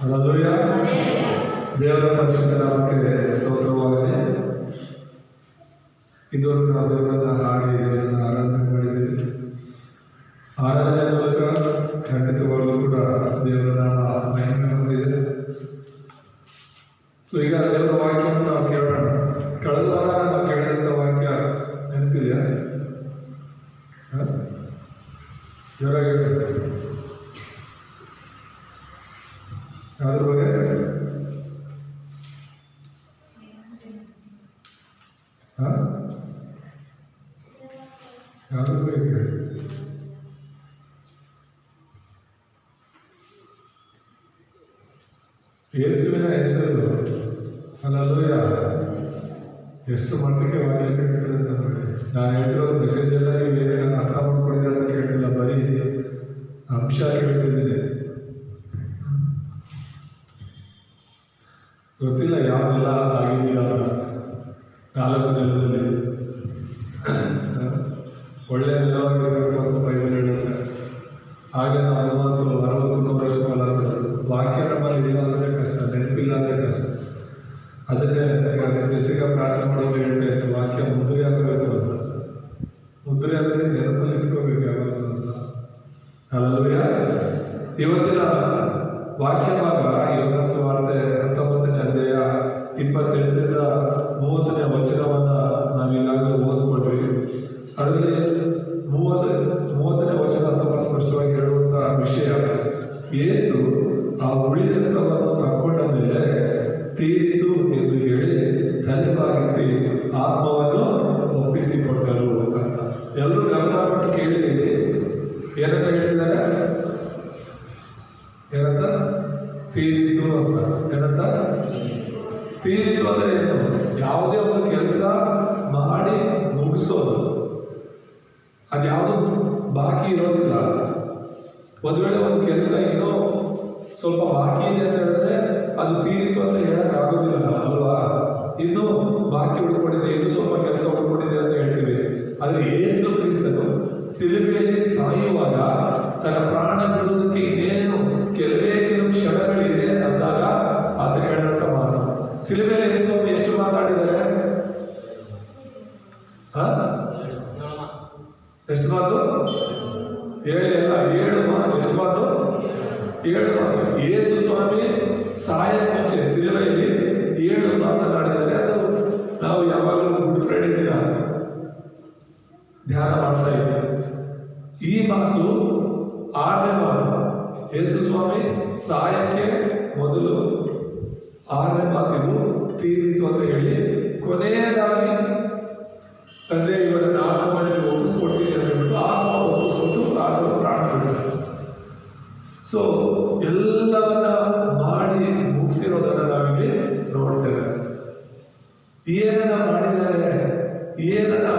Hallelujah. ದೇವರ ಪರಿಶುದ್ಧ ನಾಮಕ್ಕೆ ಸ್ತೋತ್ರವಾಗಲಿ. ಇದುವರೆಗೂ ನಾವು ದೇವರನ್ನ ಹಾಡಿ ದೇವರನ್ನ ಆರಾಧನೆ ಮಾಡಿದ್ದೇವೆ. ಆರಾಧನೆ ಮೂಲಕ ಖಂಡಿತವಾಗಲೂ ಕೂಡ ದೇವರ ನಾಮ ಮಹಿಮೆ ಹೊಂದಿದೆ. ಸೊ ಈಗ ದೇವರ ವಾಕ್ಯವನ್ನು ನಾವು ಕೇಳೋಣ. ಕಳೆದ ವಾರ ನಾವು ಕೇಳಿದಂಥ ವಾಕ್ಯ ನೆನಪಿದೆಯಾ? ಜೋರಾಗಿ ಯಾವ್ದ್ರ ಬಗ್ಗೆ? ಯಾವ್ದ್ರ ಬಗ್ಗೆ? ಯೇಸುವಿನ ಹೆಸರು. ಹಲ್ಲೆಲೂಯಾ. ಎಷ್ಟು ಮಟ್ಟಿಗೆ ವಾಕ್ಯ ಕೇಳ್ತಾರೆ ಅಂತ ನೋಡಿ. ನಾನು ಹೇಳ್ತಿರೋದು ಮೆಸೇಜ್ ಎಲ್ಲ ನೀವು ಏನೇನು ಅರ್ಥ ಮಾಡ್ಕೊಂಡಿದ್ರೆ ಅಂತ ಕೇಳ್ತಿಲ್ಲ, ಬರೀ ಅಂಶ ಕೇಳ್ತಿದ್ದೀನಿ. ಗೊತ್ತಿಲ್ಲ ಯಾವನ್ನೆಲ್ಲ ಆಗಿದ್ದೀರ ಅಂತ. 4 ನೆಲದಲ್ಲಿ ಒಳ್ಳೆ ನೆಲವಾಗಿರಬೇಕು ಅಂತ ಬೈಬಲ್ ಹೇಳುತ್ತೆ. ಹಾಗೆ ನಾವು 50, 60, 100 ಕಾಲ ವಾಕ್ಯ ನಮ್ಮಲ್ಲಿ ಇಲ್ಲ ಅಂದರೆ ಕಷ್ಟ, ನೆನಪಿಲ್ಲ ಅಂದರೆ ಕಷ್ಟ. ಅದನ್ನೇ ಜೆಸಿಕ ಪ್ರಾರ್ಥನೆ ಮಾಡೋದು ಹೇಳ್ತಾ ಇತ್ತು, ವಾಕ್ಯ ಮುದ್ರೆ ಆಗಬೇಕು ಅಂತ. ಮುದ್ರೆ ಅಂದರೆ ನೆನಪಲ್ಲಿ ಇಟ್ಕೋಬೇಕು ಯಾವಾಗಲೂ ಅಂತ. ಹಲ್ಲೆಲೂಯಾ. ಇವತ್ತಿನ ವಾಕ್ಯ ಭಾಗ ಯೋಹಾನ ಸುವಾರ್ತೆ 19ನೇ ಅಧ್ಯಾಯ 28ರಿಂದ 30ನೇ ವಚನವನ್ನು ನಾವೀಗಾಗಲೇ ಓದ್ಕೊಂಡ್ವಿ. ಅದರಲ್ಲಿ 30ನೇ ವಚನ ತುಂಬ ಸ್ಪಷ್ಟವಾಗಿ ಹೇಳುವಂಥ ವಿಷಯ, ಯೇಸು ಆ ಹುಳಿರಸವನ್ನು ತಕ್ಕೊಂಡ ಮೇಲೆ ತೀರಿತು ಎಂದು ಹೇಳಿ ತಲೆಬಾಗಿಸಿ ಆತ್ಮವನ್ನು ಒಪ್ಪಿಸಿಕೊಟ್ಟರು ಅಂತ. ಎಲ್ಲರೂ ಗಮನ ಕೊಟ್ಟು ಕೇಳಿ ಏನಂತ ಹೇಳ್ತಿದ್ದಾರೆ? ಏನಂತ? ತೀರಿತು ಅಂತ. ಏನಂತ? ತೀರಿತು ಅಂದರೆ ಏನು? ಯಾವುದೇ ಒಂದು ಕೆಲಸ ಮಾಡಿ ಮುಗಿಸೋದು, ಅದ್ಯಾವುದು ಬಾಕಿ ಇರೋದಿಲ್ಲ. ಒಂದು ವೇಳೆ ಒಂದು ಕೆಲಸ ಇನ್ನೂ ಸ್ವಲ್ಪ ಬಾಕಿ ಇದೆ ಅಂತ ಹೇಳಿದ್ರೆ ಅದು ತೀರಿತು ಅಂತ ಹೇಳೋಕ್ಕಾಗೋದಿಲ್ಲ ಅಲ್ವಾ? ಇನ್ನೂ ಬಾಕಿ ಉಳ್ಕೊಂಡಿದೆ, ಇನ್ನೂ ಸ್ವಲ್ಪ ಕೆಲಸ ಉಳ್ಕೊಂಡಿದೆ ಅಂತ ಹೇಳ್ತೀವಿ. ಆದರೆ ಯೇಸು ಕ್ರಿಸ್ತನು ಸಿಲುಬೆಯಲ್ಲಿ ಸಾಯುವಾಗ ತನ್ನ ಪ್ರಾಣ ಬಿಡುವುದಕ್ಕೆ ಇನ್ನೇನು ಕೆಲವೇ ಕೆಲವು ಕ್ಷಣಗಳಿದೆ ಅಂದಾಗ ಆತ ಹೇಳಿದಂಥ ಮಾತು. ಸಿಲುಬೆಯಲ್ಲಿ ಎಷ್ಟು ಮಾತಾಡಿದ್ದಾರೆ? ಎಷ್ಟು ಮಾತು? 7 ಅಲ್ಲ, 7 ಮಾತು. ಎಷ್ಟು ಮಾತು? 7 ಮಾತು. ಯೇಸು ಸ್ವಾಮಿ ಸಾಯ ಮುಂಚೆ ಸಿಲುಬೆಯಲ್ಲಿ 7 ಮಾತನಾಡಿದರೆ ಅದು ನಾವು ಯಾವಾಗಲೂ ಗುಡ್ ಫ್ರೈಡೆ ದಿನ ಧ್ಯಾನ ಮಾಡ್ತಾ ಇದ್ದೀವಿ. ಈ ಮಾತು 6ನೇ ಮಾತು. ಯೇಸು ಸ್ವಾಮಿ ಸಾಯಕ್ಕೆ ಮೊದಲು 6ನೇ ಮಾತಿದು ತೀರಿತು ಅಂತ ಹೇಳಿ ಕೊನೆಯದಾಗಿ ತಂದೆ ಇವರನ್ನು ಆತ್ಮನಿಗೆ ಒಪ್ಪಿಸ್ಕೊಡ್ತೀನಿ ಅಂತ ಹೇಳ್ಬಿಟ್ಟು ಆತ್ಮ ಒಪ್ಪಿಸ್ಕೊಟ್ಟು ಆತ್ಮ ಪ್ರಾಣ ಬಿಡ್ತಾರೆ. ಸೊ ಎಲ್ಲವನ್ನ ಮಾಡಿ ಮುಗಿಸಿರೋದನ್ನು ನಾವಿಲ್ಲಿ ನೋಡ್ತೇವೆ. ಏನನ್ನ ಮಾಡಿದ್ದಾರೆ, ಏನನ್ನ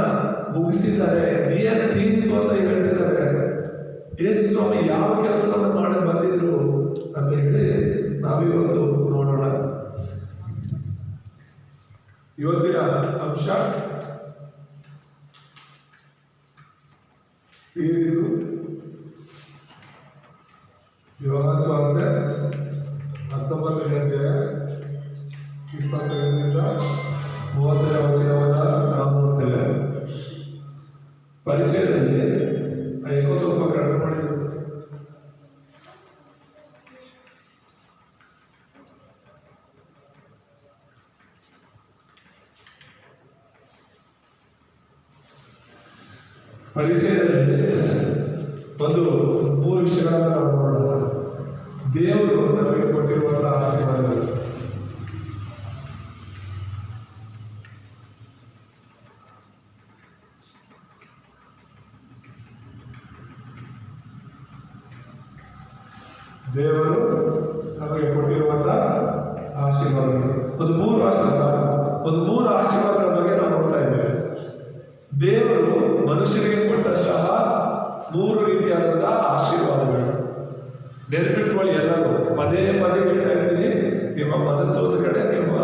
ಮುಗಿಸಿದ್ದಾರೆ, ಏನು ತೀರಿತು ಅಂತ ಹೇಳ್ತಿದ್ದಾರೆ. ಯೇಸು ಸ್ವಾಮಿ ಯಾವ ಕೆಲಸವನ್ನು ಮಾಡಿ ಬಂದಿದ್ರು ಅಂತ ಹೇಳಿ ನಾವಿವತ್ತು ನೋಡೋಣ. ಇವತ್ತಿನ ಅಂಶ ತೀರಿತು. ಯೋಹಾನ ಸುವಾರ್ತೆ 19ನೇ ಅಧ್ಯಾಯ 25ರಿಂದ 30ನೇ ವಚನವನ್ನು ನಾವು ನೋಡ್ತೇವೆ. ಪರಿಚಯದಲ್ಲಿ ಏನೋ ಸ್ವಲ್ಪ ಕಡಿಮೆ ಮಾಡಿದ್ರು. ಪರಿಚಯದಲ್ಲಿ ಒಂದು 3 ವಿಷಯಗಳನ್ನು ನಾವು ನೋಡೋಣ. ದೇವರು ನಮಗೆ ಕೊಟ್ಟಿರುವಂತಹ ಆಶೀರ್ವಾದಗಳು. ದೇವರು ನಮಗೆ ಕೊಟ್ಟಿರುವಂತಹ ಆಶೀರ್ವಾದಗಳು ಒಂದು 3 ಆಶೀರ್ವಾದಗಳ ಬಗ್ಗೆ ನಾವು ನೋಡ್ತಾ ಇದ್ದೇವೆ. ದೇವರು ಮನುಷ್ಯರಿಗೆ ಕೊಟ್ಟಂತಹ 3 ರೀತಿಯಾದಂತಹ ಆಶೀರ್ವಾದಗಳು. ನೆನಪಿಟ್ಕೊಳ್ಳಿ, ಎಲ್ಲರೂ ಪದೇ ಪದೇ ಹೇಳ್ತಾ ಇರ್ತೀನಿ. ನಿಮ್ಮ ಮನಸ್ಸು ಒಂದು ಕಡೆ, ನಿಮ್ಮ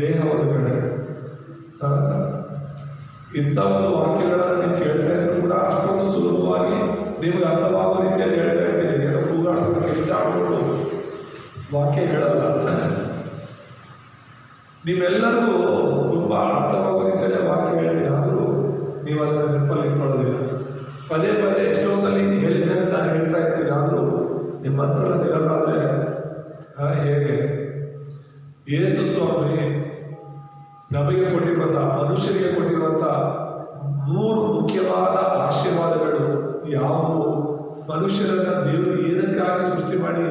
ದೇಹ ಒಂದು ಕಡೆ. ಇಂಥ ಒಂದು ವಾಕ್ಯಗಳನ್ನು ನೀವು ಕೇಳ್ತಾ ಇದ್ರು ಕೂಡ ಅಷ್ಟೊಂದು ಸುಲಭವಾಗಿ ನಿಮ್ಗೆ ಅರ್ಥವಾಗೋ ರೀತಿಯಲ್ಲಿ ಹೇಳ್ತಾ ಇರ್ತೀನಿ. ಏನೋ ಕೂಗಾಡ್ಕೊಂಡು ಕಿಚ್ಚಾಡ್ಕೊಂಡು ವಾಕ್ಯ ಹೇಳಲ್ಲ. ನೀವೆಲ್ಲರಿಗೂ ತುಂಬ ಅರ್ಥವಾಗೋ ರೀತಿಯಲ್ಲೇ ವಾಕ್ಯ ಹೇಳ್ತೀನಿ, ಆದರೂ ನೀವು ಅದನ್ನು ನೆನಪಲ್ಲಿ ಇಟ್ಕೊಳ್ಳೋದಿಲ್ಲ. ಪದೇ ಪದೇ ಎಷ್ಟೋ ಸಲ ಹೇಳಿದ್ದೇನೆ ನಾನು ಹೇಳ್ತಾ ಇರ್ತೀನಿ, ಆದರೂ ನಿಮ್ಮ ಮನಸ್ಸಲ್ಲಿ ಅದಿರಲ್ಲ. ಅಂದರೆ ಹೇಗೆ ಯೇಸು ಸ್ವಾಮಿ ನಮಗೆ ಕೊಟ್ಟಿರುವಂಥ, ಮನುಷ್ಯರಿಗೆ ಕೊಟ್ಟಿರುವಂಥ 3 ಮುಖ್ಯವಾದ ಆಶೀರ್ವಾದಗಳು ಯಾವುವು, ಮನುಷ್ಯರನ್ನ ದೇವರು ಏನಕ್ಕಾಗಿ ಸೃಷ್ಟಿ ಮಾಡಿ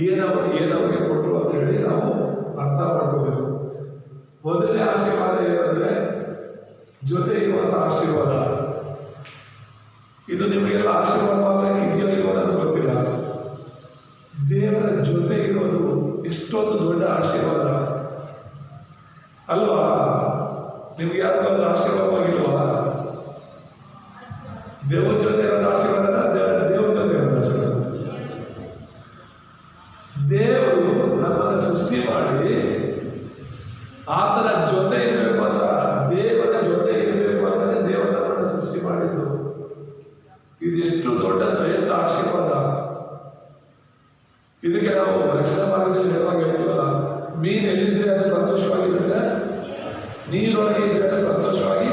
ಏನವರಿಗೆ ಕೊಟ್ಟರು ಅಂತ ಹೇಳಿ ನಾವು ಅರ್ಥ ಮಾಡ್ಕೋಬೇಕು. ಮೊದಲನೇ ಆಶೀರ್ವಾದ ಏನಂದ್ರೆ ಜೊತೆ ಇರುವಂಥ ಆಶೀರ್ವಾದ. ಇದು ನಿಮಗೆಲ್ಲ ಆಶೀರ್ವಾದವಾಗ ಇದೆಯೋ ಇಲ್ವೋ ಅನ್ನೋದು ಗೊತ್ತಿಲ್ಲ. ದೇವರ ಜೊತೆ ಇರೋದು ಎಷ್ಟೊಂದು ದೊಡ್ಡ ಆಶೀರ್ವಾದ ಅಲ್ವಾ? ನಿಮ್ಗೆ ಯಾರಿಗಾದ್ರು ಆಶೀರ್ವಾದವಾಗಿಲ್ವಾ? ದೇವ್ರ ಜೊತೆ ಇರೋದು ಆಶೀರ್ವಾದ, ದೇವ್ರ ಜೊತೆ ಇರೋದು ಆಶೀರ್ವಾದ. ದೇವರು ನಮ್ಮನ್ನು ಸೃಷ್ಟಿ ಮಾಡಿ ಆತನ ಜೊತೆ ಇರಬೇಕು ಅಂತ, ದೇವರ ಜೊತೆ ಇರಬೇಕು ಅಂತಾನೆ ದೇವರು ನಮ್ಮನ್ನು ಸೃಷ್ಟಿ ಮಾಡಿದ್ದು. ಇದು ಎಷ್ಟು ದೊಡ್ಡ ಶ್ರೇಷ್ಠ ಆಶೀರ್ವಾದ. ಇದಕ್ಕೆ ನಾವು ರಕ್ಷಣಾ ಮಾರ್ಗದಲ್ಲಿ ಹೇಳುವಾಗ ಹೇಳ್ತೀವಲ್ಲ, ಮೀನು ಎಲ್ಲಿದ್ರೆ ಅದು ಸಂತೋಷವಾಗಿರುತ್ತೆ, ನೀರೊಳಗೆ ಇದ್ರೆ ಅದು ಸಂತೋಷವಾಗಿ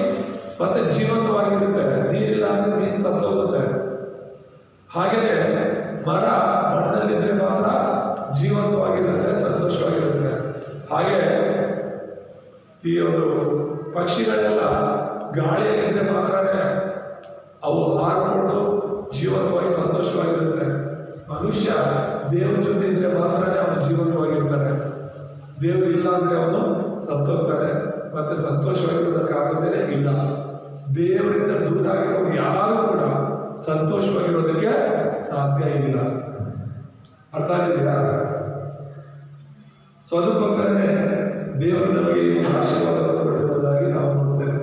ಮತ್ತೆ ಜೀವಂತವಾಗಿರುತ್ತೆ. ನೀರಿಲ್ಲ ಅಂದ್ರೆ ಮೀನು ಸತ್ತೋಗುತ್ತೆ. ಹಾಗೇನೆ ಮರ ಮಣ್ಣಲ್ಲಿದ್ರೆ ಮಾತ್ರ ಜೀವಂತವಾಗಿರುತ್ತೆ, ಸಂತೋಷವಾಗಿರುತ್ತೆ. ಹಾಗೆ ಈ ಒಂದು ಪಕ್ಷಿಗಳೆಲ್ಲ ಗಾಳಿಯಲ್ಲಿದ್ರೆ ಮಾತ್ರನೇ ಅವು ಹಾರಿಕೊಂಡು ಜೀವಂತವಾಗಿ ಸಂತೋಷವಾಗಿರುತ್ತೆ. ಮನುಷ್ಯ ದೇವ್ರ ಜೊತೆ ಇದ್ರೆ ಮಾತ್ರನೇ ಅವನು ಜೀವಂತವಾಗಿರ್ತಾನೆ. ದೇವರು ಇಲ್ಲ ಅಂದ್ರೆ ಅವನು ಸತ್ತೋಗ್ತಾನೆ, ಮತ್ತೆ ಸಂತೋಷವಾಗಿರೋದಕ್ಕಾಗೋದೇ ಇಲ್ಲ. ದೇವರಿಂದ ದೂರ ಆಗಿರೋರು ಯಾರು ಕೂಡ ಸಂತೋಷವಾಗಿರೋದಕ್ಕೆ ಸಾಧ್ಯ ಇಲ್ಲ. ಅರ್ಥ ಆಗಿದೆಯಾ? ಸೊ ಅದಕ್ಕೋಸ್ಕರನೇ ದೇವರು ನಮಗೆ ಈ ಆಶೀರ್ವಾದವನ್ನು ಕೊಟ್ಟಿರುವುದಾಗಿ ನಾವು ನೋಡ್ತೇವೆ.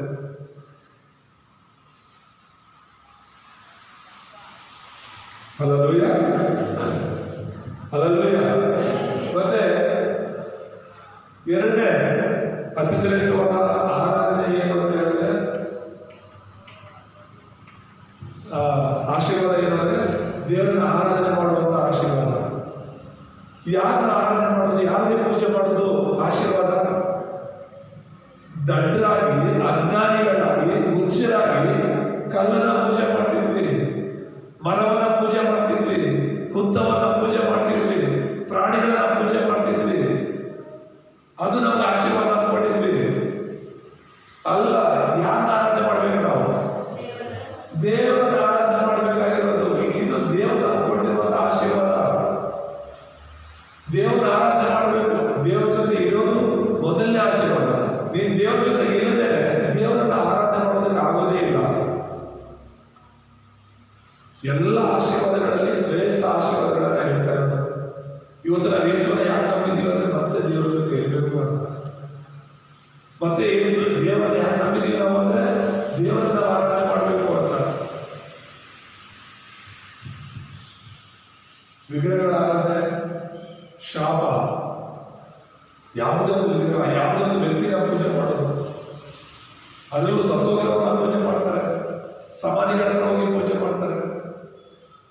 Hallelujah, hallelujah. ಮತ್ತೆ ಎರಡನೇ ಅತಿ ಶ್ರೇಷ್ಠವಾದ ಆರಾಧನೆ ಏನು ಅಂತ ಹೇಳಿದ್ರೆ, ಆಶೀರ್ವಾದ ಏನು ಅಂದ್ರೆ ದೇವರನ್ನ ಆರಾಧನೆ ಮಾಡುವಂತ ಆಶೀರ್ವಾದ. ಯಾರನ್ನ ಆರಾಧನೆ ಮಾಡೋದು, ಯಾರಿಗೆ ಪೂಜೆ ಮಾಡೋದು ಆಶೀರ್ವಾದ? ದಡ್ಡರಾಗಿ, ಅಜ್ಞಾನಿಗಳಾಗಿ, ಹುಚ್ಚರಾಗಿ ಕಲ್ಲನ್ನ ಪೂಜೆ ಮಾಡ್ತಿದ್ವಿ, ಮರವನ್ನ ಪೂಜೆ ಮಾಡ್ತಿದ್ವಿ, ಹುತ್ತವನ್ನ ಪೂಜೆ ಮಾಡ್ತಿದ್ವಿ, ಪ್ರಾಣಿಗಳನ್ನ ಪೂಜೆ ಮಾಡ್ತಿದ್ವಿ. ಅದು ನಮ್ಗೆ ಆಶೀರ್ವಾದ ಅನ್ಕೊಂಡಿದ್ವಿ. ಅಲ್ಲ, ಯಾರನ್ನ ಆರಾಧನೆ ಮಾಡ್ಬೇಕು ನಾವು? ದೇವರನ್ನ ಆರಾಧನೆ ಮಾಡಬೇಕಾಗಿರೋದು. ಇದು ದೇವರ ಅನ್ಕೊಂಡಿರುವಂತ ಆಶೀರ್ವಾದ. ದೇವರನ್ನ ಆರಾಧನೆ ಮಾಡಬೇಕು. ದೇವರ ಜೊತೆ ಇರೋದು ಮೊದಲನೇ ಆಶೀರ್ವಾದ. ನೀನು ದೇವರ ಜೊತೆ ಇಲ್ಲದೆ ದೇವರನ್ನ ಆರಾಧನೆ ಮಾಡೋದಕ್ಕೆ ಆಗೋದೇ ಇಲ್ಲ. ಎಲ್ಲ ಆಶೀರ್ವಾದಗಳಲ್ಲಿ ಶ್ರೇಷ್ಠ ಆಶೀರ್ವಾದಗಳನ್ನ ಹೇಳ್ತಾ ಇರೋದು. ಇವತ್ತು ನಾವು ಯೇಸುವನ್ನ ಯಾಕೆ ನಂಬಿದ್ದೀವಿ ಅಂದ್ರೆ ಮತ್ತೆ ದೇವರ ಜೊತೆ ಇರಬೇಕು ಅಂತ. ಮತ್ತೆ ದೇವರನ್ನ ಯಾಕೆ ನಂಬಿದ್ದೀವಿ ನಾವು ಅಂದ್ರೆ ದೇವರನ್ನ ಆರಾಧನೆ ಮಾಡಬೇಕು ಅಂತ. ವಿಗ್ರಹಗಳ ಆರಾಧನೆ ಶಾಪ. ಯಾವುದೇ ಒಂದು ವಿಗ್ರಹ, ಯಾವುದೇ ಒಂದು ವ್ಯಕ್ತಿನ ಪೂಜೆ ಮಾಡೋದು, ಅದರಲ್ಲೂ ಸತ್ತೋಗಿರೋರನ್ನ ಪೂಜೆ ಮಾಡ್ತಾರೆ, ಸಮಾಧಿಗಳನ್ನ ಹೋಗಿ ಪೂಜೆ ಮಾಡ್ತಾರೆ.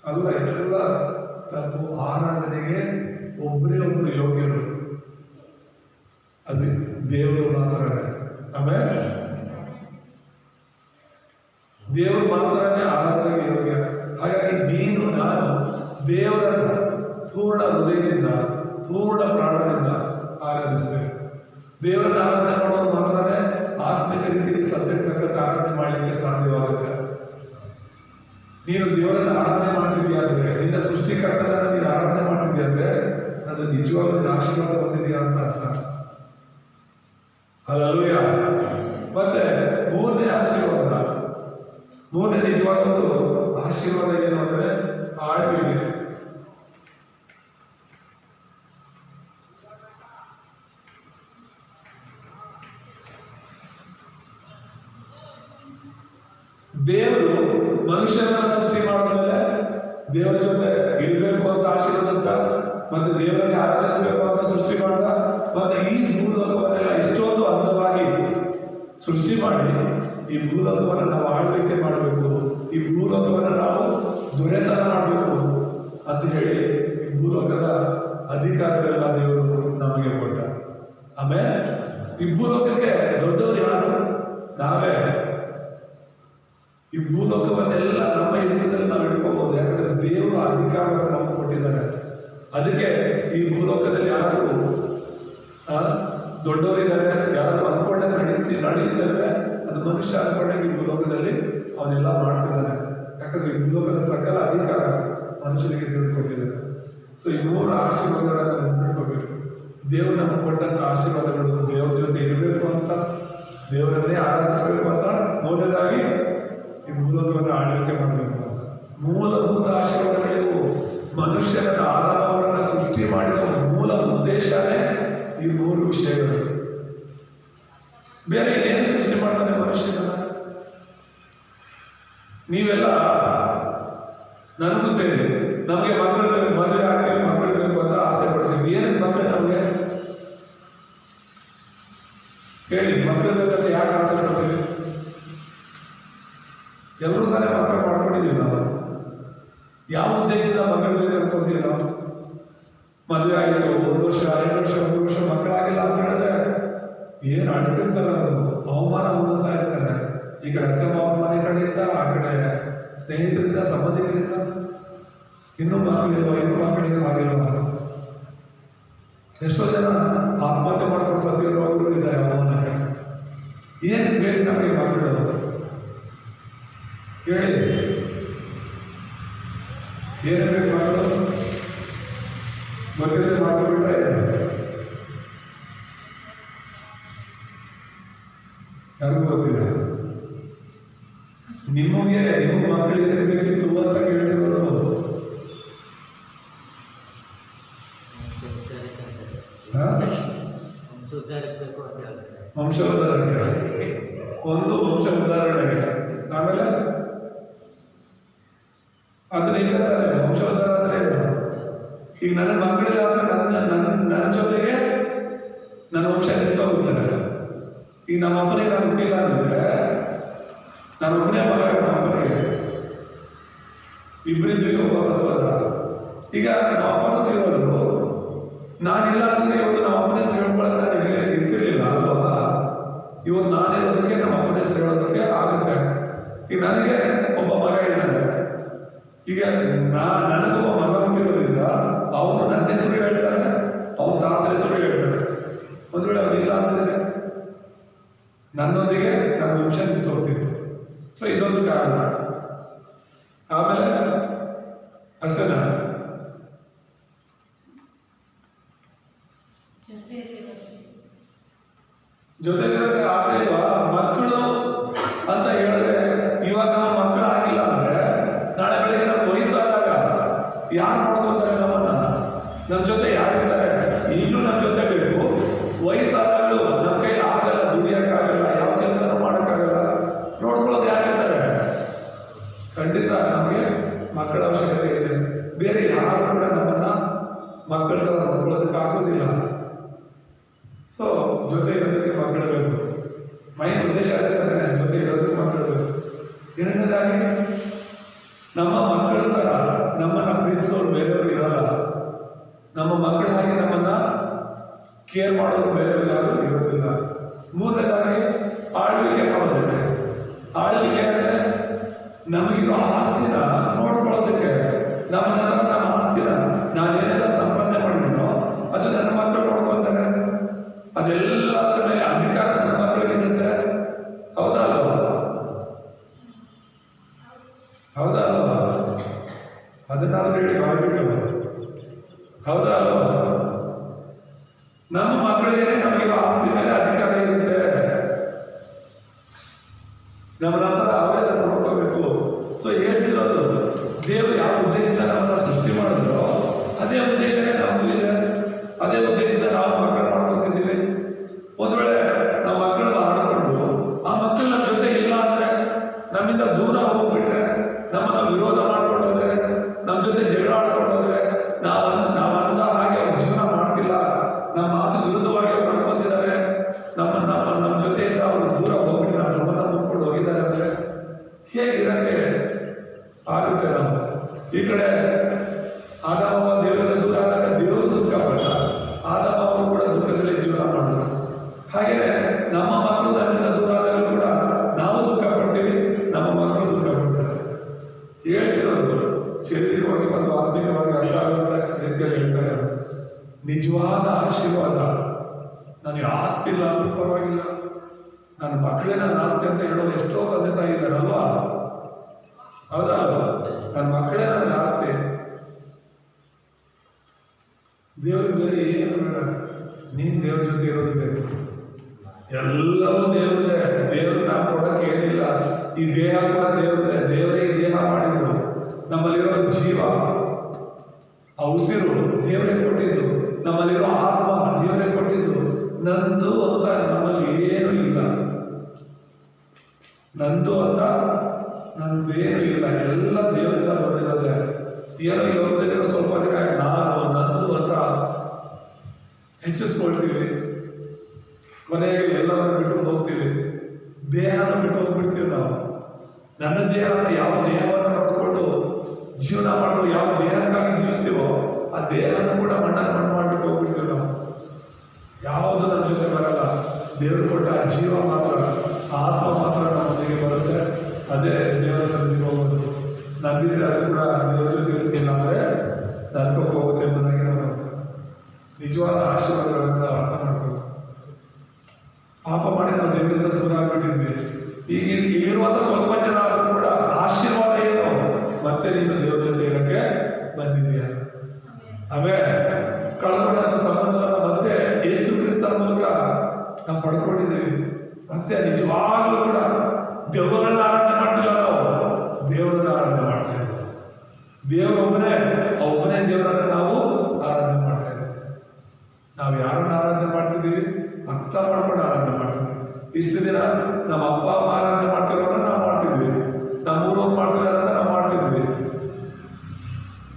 ಅಲ್ಲ, ಎಲ್ಲ ತಪ್ಪು. ಆರಾಧನೆಗೆ ಒಬ್ಬರೇ ಒಬ್ರು ಯೋಗ್ಯರು, ಅದು ದೇವರು ಮಾತ್ರನೇ. ಆಮೇಲೆ ದೇವರು ಮಾತ್ರನೇ ಆರಾಧನೆಗೆ ಯೋಗ್ಯ. ಹಾಗಾಗಿ ನೀನು ನಾನು ದೇವರನ್ನು ಪೂರ್ಣ ಹೃದಯದಿಂದ, ಪೂರ್ಣ ಪ್ರಾಣದಿಂದ ಆರಾಧಿಸಬೇಕು. ದೇವರನ್ನ ಆರಾಧನೆ ಮಾಡೋದು ಮಾತ್ರನೇ ಆತ್ಮಿಕ ರೀತಿಯಲ್ಲಿ ಸತ್ಯಕ್ಕೆ ತಕ್ಕಂತೆ ಆರಾಧನೆ ಮಾಡಲಿಕ್ಕೆ ಸಾಧ್ಯವಾಗುತ್ತೆ. ನೀನು ದೇವರನ್ನ ಆರಾಧನೆ ಮಾಡ್ತಿದ್ದೀಯ ಅಂದ್ರೆ, ನಿನ್ನ ಸೃಷ್ಟಿಕರ್ತನನ್ನ ನೀನು ಆರಾಧನೆ ಮಾಡ್ತಿದ್ದೀಯ ಅಂದ್ರೆ ಅದು ನಿಜವಾಗ್ಲೂ ನಿನ್ನ ಆಶೀರ್ವಾದ ಬಂದಿದೆಯಾ ಅಂತ ಅರ್ಥ. ಹಲ್ಲೆಲೂಯಾ. ಮತ್ತೆ ಮೂರನೇ ಆಶೀರ್ವಾದ, ಮೂರನೇ ನಿಜವಾದ ಒಂದು ಆಶೀರ್ವಾದ ಏನು ಅಂದ್ರೆ ಆಳ್ವಿಕೆ. ದೇವರು ಮನುಷ್ಯರನ್ನ ಸೃಷ್ಟಿ ಮಾಡಿದ್ಮೇಲೆ ದೇವರ ಜೊತೆ ಇರಬೇಕು ಅಂತ ಆಶೀರ್ವದಿಸ್ತ, ಮತ್ತೆ ದೇವರನ್ನೇ ಆರಾಧಿಸಬೇಕು ಅಂತ ಸೃಷ್ಟಿ ಮಾಡ್ದ. ಮತ್ತೆ ಈ ಭೂಲೋಕವನ್ನೆಲ್ಲ ಇಷ್ಟೊಂದು ಅಂದವಾಗಿ ಸೃಷ್ಟಿ ಮಾಡಿ ಈ ಭೂಲೋಕವನ್ನು ನಾವು ಆಳ್ವಿಕೆ ಮಾಡಬೇಕು, ಈ ಭೂಲೋಕವನ್ನು ನಾವು ದೊರೆತನ ಮಾಡಬೇಕು ಅಂತ ಹೇಳಿ ಈ ಭೂಲೋಕದ ಅಧಿಕಾರವೆಲ್ಲ ದೇವರು ನಮಗೆ ಕೊಟ್ಟ. ಆಮೇಲೆ ಈ ಭೂಲೋಕಕ್ಕೆ ದೊಡ್ಡವರು ಯಾರು? ನಾವೇ. ಈ ಭೂಲೋಕವನ್ನೆಲ್ಲ ನಮ್ಮ ಹಿಡಿತದಲ್ಲಿ ನಾವು ಇಟ್ಕೋಬಹುದು. ಯಾಕಂದ್ರೆ ದೇವರು ಅಧಿಕಾರವನ್ನು ನಮ್ಗೆ ಕೊಟ್ಟಿದ್ದಾರೆ. ಅದಕ್ಕೆ ಈ ಭೂಲೋಕದಲ್ಲಿ ಯಾರಾದರೂ ದೊಡ್ಡವರಿದ್ದಾರೆ, ಯಾರಾದರೂ ಅನ್ಕೊಂಡೆ ನಡೀತಿದ್ದಾರೆ, ಅದು ಮನುಷ್ಯ ಅನ್ಕೊಂಡಾಗ ಈ ಭೂಲೋಕದಲ್ಲಿ ಅವನ್ನೆಲ್ಲ ಮಾಡ್ತಿದ್ದಾನೆ. ಯಾಕಂದ್ರೆ ಈ ಭೂಲೋಕದ ಸಕಲ ಅಧಿಕಾರ ಮನುಷ್ಯನಿಗೆ ದೇವರು ಕೊಟ್ಟಿದ್ದಾರೆ. ಸೊ ಈ 3 ಆಶೀರ್ವಾದಗಳನ್ನು ನೆನ್ಪಿಟ್ಕೋಬೇಕು. ದೇವರು ನಮಗೆ ಕೊಟ್ಟಂತ ಆಶೀರ್ವಾದಗಳು ದೇವ್ರ ಜೊತೆ ಇರಬೇಕು ಅಂತ, ದೇವರನ್ನೇ ಆರಾಧಿಸಬೇಕು ಅಂತ, ಮೊದಲದಾಗಿ ಈ ಭೂಲೋಕವನ್ನು ಆಳ್ವಿಕೆ ಮಾಡಬೇಕು ಅಂತ. ಮೂಲಭೂತ ಆಶೀರ್ವಾದಗಳಿವು. ಮನುಷ್ಯನನ್ನು ಆದಾಮವರನ್ನ ಸೃಷ್ಟಿ ಮಾಡಿದ ಮೂಲ ಉದ್ದೇಶನೇ ಈ 3 ವಿಷಯಗಳು. ಬೇರೆ ಇನ್ನೇನು ಸೃಷ್ಟಿ ಮಾಡ್ತಾನೆ ಮನುಷ್ಯನನ್ನ? ನೀವೆಲ್ಲ ನನಗೂ ಸೇರಿ ನಮಗೆ ಮಕ್ಕಳು ಬೇಕು, ಮದುವೆ ಆಗ್ತೀವಿ, ಮಕ್ಕಳು ಬೇಕು ಅಂತ ಆಸೆ ಪಡ್ತೀವಿ. ಏನಕ್ಕೆ ಮಕ್ಕಳು ನಮಗೆ ಹೇಳಿ? ಮಕ್ಕಳು ಬೇಕಂತ ಯಾಕೆ ಆಸೆ ಪಡ್ತೀವಿ? ಎಲ್ಲರೂ ತಾನೇ ಮಕ್ಕಳು ಮಾಡ್ಕೊಂಡಿದೀವಿ ನಾವು. ಯಾವ ಉದ್ದೇಶದಿಂದ ಮಕ್ಕಳು ಬೇಕು ಅನ್ಕೊಂತೀವಿ ನಾವು? ಮದುವೆ ಆಯಿತು, 1 ವರ್ಷ 2 ವರ್ಷ 3 ವರ್ಷ ಮಕ್ಕಳಾಗಿಲ್ಲ ಅಂತ ಹೇಳಿದ್ರೆ ಏನು ಅಡ್ತಿರ್ತಾರೆ, ಅವಮಾನ ಹೊಂದುತ್ತಾ ಇರ್ತಾರೆ. ಈ ಕಡೆ ಅತ್ತೆ ಮಾವನ ಮನೆ ಕಡೆಯಿಂದ, ಆ ಕಡೆ ಸ್ನೇಹಿತರಿಂದ, ಸಂಬಂಧಿಕರಿಂದ. ಇನ್ನೂ ಮಕ್ಕಳಿಲ್ವ, ಇನ್ನೂ ಮಕ್ಕಳಿಗೆ ಆಗಿಲ್ವ? ಎಷ್ಟೋ ಜನ ಆತ್ಮಹತ್ಯೆ ಮಾಡ್ಕೊಂಡು ಸತ್ತಿರೋರು ಇದ್ದಾರೆ ಅವಮಾನಕ್ಕೆ. ಏನು ಬೇಕು ನಮಗೆ ಮಕ್ಕಳು ಹೇಳಿ? ಏನು ಬೇಕು ಮಕ್ಕಳು? ಗೊತ್ತಿಲ್ಲದೆ ಮಾಡ್ಕೊಂಡ್ಬಿಟ್ರೆ ಯಾರಿಗೂ ಗೊತ್ತಿಲ್ಲ. ನಿಮ್ಮ ಮಕ್ಕಳಿಗೆ ಬೇಕಿತ್ತು ಅಂತ ಕೇಳ್ತಿರೋದು. ವಂಶೋದ್ಧಾರಣೆ, ಒಂದು ವಂಶ ಉದಾಹರಣೆ. ಆಮೇಲೆ ಅದು ನಿಜ ತಾನೆ. ವಂಶೋದ್ಧಾರ ಅಂದ್ರೆ ಏನು? ಈಗ ನನ್ನ ಮಕ್ಕಳಿಲ್ಲ ಅಂದ್ರೆ ನನ್ನ ಜೊತೆಗೆ ನನ್ನ ವಂಶ ನಿಂತೋಗುತ್ತಾರೆ. ಈಗ ನಮ್ಮ ಅಪ್ಪನಿಗೆ ನಾನು ಹುಟ್ಟಿಲ್ಲ ಅಂದ್ರೆ ನಾನು ಒಬ್ಬನೇ ಮಗ, ನಮ್ಮ ಅಪ್ಪನಿಗೆ ಇಬ್ಬರಿದ್ವಿ, ಒಬ್ಬ ಸತ್ವದ. ಈಗ ನಮ್ಮ ಅಪ್ಪನ ತೀರೋದು, ನಾನಿಲ್ಲ ಅಂದ್ರೆ ಇವತ್ತು ನಮ್ಮ ಅಪ್ಪನ ಹೆಸರು ಹೇಳ್ಕೊಳ್ಳೋದು ನನಗೆ ಇರ್ತಿರ್ಲಿಲ್ಲ ಅಲ್ವಾ? ಇವತ್ತು ನಾನಿರೋದಕ್ಕೆ ನಮ್ಮ ಅಪ್ಪನ ಹೆಸರು ಹೇಳೋದಕ್ಕೆ ಆಗುತ್ತೆ. ಈಗ ನನಗೆ ಒಬ್ಬ ಮಗ ಇದ್ದಾನೆ. ಈಗ ನನಗೊಬ್ಬ ಮಗ ಹುಟ್ಟಿರೋದ್ರಿಂದ ಅವನು ನನ್ನ ಹೆಸರು ಹೇಳ್ತಾನೆ, ಅವನ ತಾತ ಹೆಸರು ಹೇಳ್ತಾನೆ. ಒಂದು ವೇಳೆ ಅವನಿಲ್ಲ ಅಂದ್ರೆ ನನ್ನೊಂದಿಗೆ ನನ್ನ ವಂಶ ನಿಂತು ಹೋಗ್ತಿತ್ತು. ಸೊ ಇದೊಂದು ಕಾರಣ. ಆಮೇಲೆ ಅಷ್ಟೇನಾ? ಜೊತೆ ಆಸೆ ಇಲ್ವಾ? ಮಕ್ಕಳು ಅಂತ ಹೇಳಿದ್ರೆ ಇವಾಗ ನಮ್ಮ ಮಕ್ಕಳು ಆಗಿಲ್ಲ ಅಂದ್ರೆ ನಾಳೆ ಬೆಳಗ್ಗೆ ನಮ್ಮ ವಯಸ್ಸಾದಾಗ ಯಾರು ನೋಡ್ಕೋತಾರೆ ನಮ್ಮನ್ನ? ನಮ್ಮ ಜೊತೆ ಯಾರು ಇರ್ತಾರೆ? ಈಗಲೂ ನಮ್ಮ ಜೊತೆ ಬೇಕು. ವಯಸ್ಸಾದಾಗಲೂ ನಮ್ಮ ಕೈಲಿ ಆಗಲ್ಲ, ದುಡಿಯೋಕ್ಕಾಗಲ್ಲ, ಯಾವ ಕೆಲಸನೂ ಮಾಡೋಕ್ಕಾಗಲ್ಲ, ನೋಡ್ಕೊಳ್ಳೋದು ಯಾರಿರ್ತಾರೆ? ಖಂಡಿತ ನಮಗೆ ಮಕ್ಕಳ ಅವಶ್ಯಕತೆ ಇದೆ. ಬೇರೆ ಯಾರು ಕೂಡ ನಮ್ಮನ್ನ ಮಕ್ಕಳ ಥರ ನೋಡ್ಕೊಳ್ಳೋದಕ್ಕೆ ಆಗೋದಿಲ್ಲ. ಸೊ ಜೊತೆ ಇರೋದಕ್ಕೆ ಮಕ್ಕಳು ಬೇಕು. ಮೈನ್ ಉದ್ದೇಶ ಅದೇ ತಾನೆ, ಜೊತೆ ಇರೋದಕ್ಕೆ ಮಕ್ಕಳು ಬೇಕು. ಎರಡನೇದಾಗಿ ನಮ್ಮ ಮಕ್ಕಳ ಥರ ನಮ್ಮನ್ನ ಪ್ರೀತಿಸೋರು ಬೇರೆಯವರು ಇರಲ್ಲ. ನಮ್ಮ ಮಕ್ಕಳ ಹಾಗೆ ನಮ್ಮನ್ನ ಕೇರ್ ಮಾಡೋರು ಬೇರೆಯವರು ಯಾರು ಇರೋದಿಲ್ಲ. ಮೂರನೇದಾಗಿ ಆಳ್ವಿಕೆ ಮಾಡೋದಕ್ಕೆ. ಆಳ್ವಿಕೆ ಅಂದರೆ ನಮಗಿರೋ ಆಸ್ತಿನ ನೋಡ್ಕೊಳ್ಳೋದಕ್ಕೆ. ನಮ್ಮ ಆಸ್ತಿನ ನಾನೇನೆಲ್ಲ ಸಂಪಾದನೆ ಮಾಡಿದ್ದೀನೋ ಅದು ನನ್ನ ಮಕ್ಕಳು ನೋಡ್ಕೊತಾರೆ. ಅದೆಲ್ಲದರ ಮೇಲೆ ಅಧಿಕಾರ ನನ್ನ ಮಕ್ಕಳಿಗೆ ಇರುತ್ತೆ. ಹೌದಾ ಅಲ್ವಾ? ಹೌದಾ ಅಲ್ವಾ? ಅದನ್ನಾದ್ರೂ ಹೇಳಿ ಬಾಯ್ಬಿಟ್ಟು. ಹೌದಾ ಅಲ್ವಾ? ನಮ್ಮ ಮಕ್ಕಳಿಗೆ ನಮಗಿರೋ ಆಸ್ತಿ ಮೇಲೆ ಅಧಿಕಾರ ಇರುತ್ತೆ. ನಮ್ಮ ನಂತರ ಅವರೇ ನೋಡ್ಕೋಬೇಕು. ಸೊ ಹೇಳ್ತಿರೋದು, ದೇವರು ಯಾವ ಉದ್ದೇಶದಿಂದ ನಮ್ಮನ್ನ ಸೃಷ್ಟಿ ಮಾಡಿದ್ರು ಅದೇ ಉದ್ದೇಶನೇ ನಮಗೂ ಇದೆ. ಅದೇ ಉದ್ದೇಶದಿಂದ ನಾವು ಮಕ್ಕಳು ಮಾಡ್ಕೊತಿದ್ದೀವಿ. ಒಂದು ವೇಳೆ ನಾವು ಮಕ್ಕಳನ್ನ ಆಡ್ಕೊಂಡು ಆ ಮಕ್ಕಳು ನಮ್ಮ ಜೊತೆ ಇಲ್ಲ ಅಂದ್ರೆ, ನಮ್ಮಿಂದ ದೂರ ಹೋಗ್ಬಿಟ್ರೆ, ನಮ್ಮನ್ನ ವಿರೋಧ ಮಾಡ್ಕೊಂಡು ಹೋದ್ರೆ, ನಮ್ಮ ಜೊತೆ ಜಗಳ ಆಡ್ಕೊಂಡು ಹೋದ್ರೆ, ನಾವು ಅಂದ ಹಾಗೆ ಅವ್ರ ಜೀವನ ಮಾಡ್ತಿಲ್ಲ, ನಮ್ಮ ಮಾತು ವಿರುದ್ಧವಾಗಿ ಅವ್ರು ನಡ್ಕೊತಿದ್ದಾರೆ, ನಮ್ಮ ಜೊತೆಯಿಂದ ಅವರು ದೂರ ಹೋಗ್ಬಿಟ್ಟು ನಮ್ಮ ಸಂಬಂಧ ಮುಟ್ಕೊಂಡು ಹೋಗಿದ್ದಾರೆ ಅಂದ್ರೆ ನಿಜವಾದ ಆಶೀರ್ವಾದ. ನನಗೆ ಆಸ್ತಿ ಇಲ್ಲ ಅಂದ್ರೂ ಪರವಾಗಿಲ್ಲ, ನನ್ನ ಮಕ್ಕಳೇ ನನ್ನ ಆಸ್ತಿ ಅಂತ ಹೇಳೋ ಎಷ್ಟೋ ತಂದೆ ತಾಯಿ ಇದ್ದಾರಲ್ವಾ? ಹೌದಾ? ನನ್ನ ಮಕ್ಕಳೇ ನನಗೆ ಆಸ್ತಿ. ದೇವ್ರಿಗೆ ಬೇರೆ ಏನು ಬೇಡ, ನೀನು ದೇವ್ರ ಜೊತೆ ಇರೋದು ಬೇಕು. ಎಲ್ಲವೂ ದೇವ್ರದೇ. ದೇವ್ರು ನಾವು ಕೊಡೋಕೆ ಏನಿಲ್ಲ. ಈ ದೇಹ ಕೂಡ ದೇವ್ರದೇ. ದೇವರೇ ಈ ದೇಹ ಮಾಡಿದ್ದು. ನಮ್ಮಲ್ಲಿರೋ ಜೀವ, ಆ ಉಸಿರು ದೇವರೇ ಕೊಟ್ಟಿದ್ದು. ನಮ್ಮಲ್ಲಿರೋ ಆತ್ಮ ದೇವರೇ ಕೊಟ್ಟಿದ್ದು. ನಂದು ಅಂತ ನಮ್ಮಲ್ಲಿ ಏನೂ ಇಲ್ಲ. ನಂದು ಅಂತ ನಂದೇನು ಇಲ್ಲ, ಎಲ್ಲ ದೇವರಿಂದ ಬಂದಿರೋದೆ. ಏನೋ ಈ ಲೋಕದಲ್ಲಿರೋ ಸ್ವಲ್ಪ ದಿನ ನಾನು ನಂದು ಅಂತ ಹೆಚ್ಚಿಸ್ಕೊಳ್ತೀವಿ. ಕೊನೆಗೆ ಎಲ್ಲವನ್ನು ಬಿಟ್ಟು ಹೋಗ್ತೀವಿ. ದೇಹನ ಬಿಟ್ಟು ಹೋಗ್ಬಿಡ್ತೀವಿ ನಾವು. ನನ್ನ ದೇಹ ಅಂತ ಯಾವ ದೇಹವನ್ನು ನೋಡಿಕೊಂಡು ಜೀವನ ಮಾಡೋ ಯಾವ ದೇಹಕ್ಕಾಗಿ ಜೀವಿಸ್ತೀವೋ ಆ ದೇಹನ ಕೂಡ ಮಣ್ಣನ್ನು ಮಣ್ಣು ಮಾಡಿಬಿಟ್ಟು ಹೋಗ್ಬಿಡ್ತೀವಿ ನಾವು. ಯಾವುದು ನನ್ನ ಜೊತೆ ಬರಲ್ಲ. ದೇವರು ಕೊಟ್ಟ ಜೀವ ಮಾತ್ರ, ಆತ್ಮ ಮಾತ್ರ ನಮ್ಮೊಂದಿಗೆ ಬರುತ್ತೆ. ಅದೇ ದೇವರ ಸನ್ನಿಧಿಗೆ ಹೋಗೋದು. ನಂಬಿದ್ರೆ ಅದು ಕೂಡ ದೇವರ ಜೊತೆ ಇರ್ತಿಲ್ಲ ಅಂದರೆ ನರ್ಕಕ್ಕೆ ಹೋಗುತ್ತೆ ಎಂಬುದಾಗಿ ನಾವು ನಿಜವಾದ ಆಶೀರ್ವಾದಗಳಂತ ಅರ್ಥ ಮಾಡ್ಬೇಕು. ಪಾಪ ಮಾಡಿ ನಾವು ದೇವರಿಂದ ದೂರ ಆಗ್ಬಿಟ್ಟಿದ್ವಿ. ಈಗ ಇಲ್ಲಿರುವಂಥ ಸ್ವಲ್ಪ ಜನ ಆದರೂ ಕೂಡ ಆಶೀರ್ವಾದ ಏನು? ಮತ್ತೆ ನೀನು ದೇವರ ಜೊತೆ ಇರೋಕ್ಕೆ ಬಂದಿದೆಯಾ? ಆಮೇಲೆ ಕಳ್ಕೊಂಡಂಥ ಸಂಬಂಧವನ್ನು ಮತ್ತೆ ಯೇಸು ಕ್ರಿಸ್ತರ ಮೂಲಕ ನಾವು ಪಡ್ಕೊಂಡಿದ್ದೀವಿ. ಮತ್ತೆ ನಿಜವಾಗ್ಲೂ ಕೂಡ ದೆವ್ವಗಳನ್ನ ಆರಾಧನೆ ಮಾಡ್ತಿಲ್ಲ, ನಾವು ದೇವರನ್ನ ಆರಾಧನೆ ಮಾಡ್ತಾ ಇದ್ದೀವಿ. ದೇವರೊಬ್ಬನೇ, ಒಬ್ಬನೇ ದೇವರನ್ನ ನಾವು ಆರಾಧನೆ ಮಾಡ್ತಾ ಇದ್ದೀವಿ. ನಾವು ಯಾರನ್ನ ಆರಾಧನೆ ಮಾಡ್ತಿದ್ದೀವಿ ಅರ್ಥ ಮಾಡ್ಕೊಂಡು ಆರಾಧನೆ ಮಾಡ್ತಿದ್ದೀವಿ. ಇಷ್ಟು ದಿನ ನಮ್ಮ ಅಪ್ಪ ಅಮ್ಮ ಆರಾಧನೆ ಮಾಡ್ತಿರೋದನ್ನ ನಾವು ಮಾಡ್ತಿದ್ವಿ, ನಮ್ಮ ಊರವ್ರು ಮಾಡ್ತಿದಾರ ನಾವು ಮಾಡ್ತಿದ್ವಿ.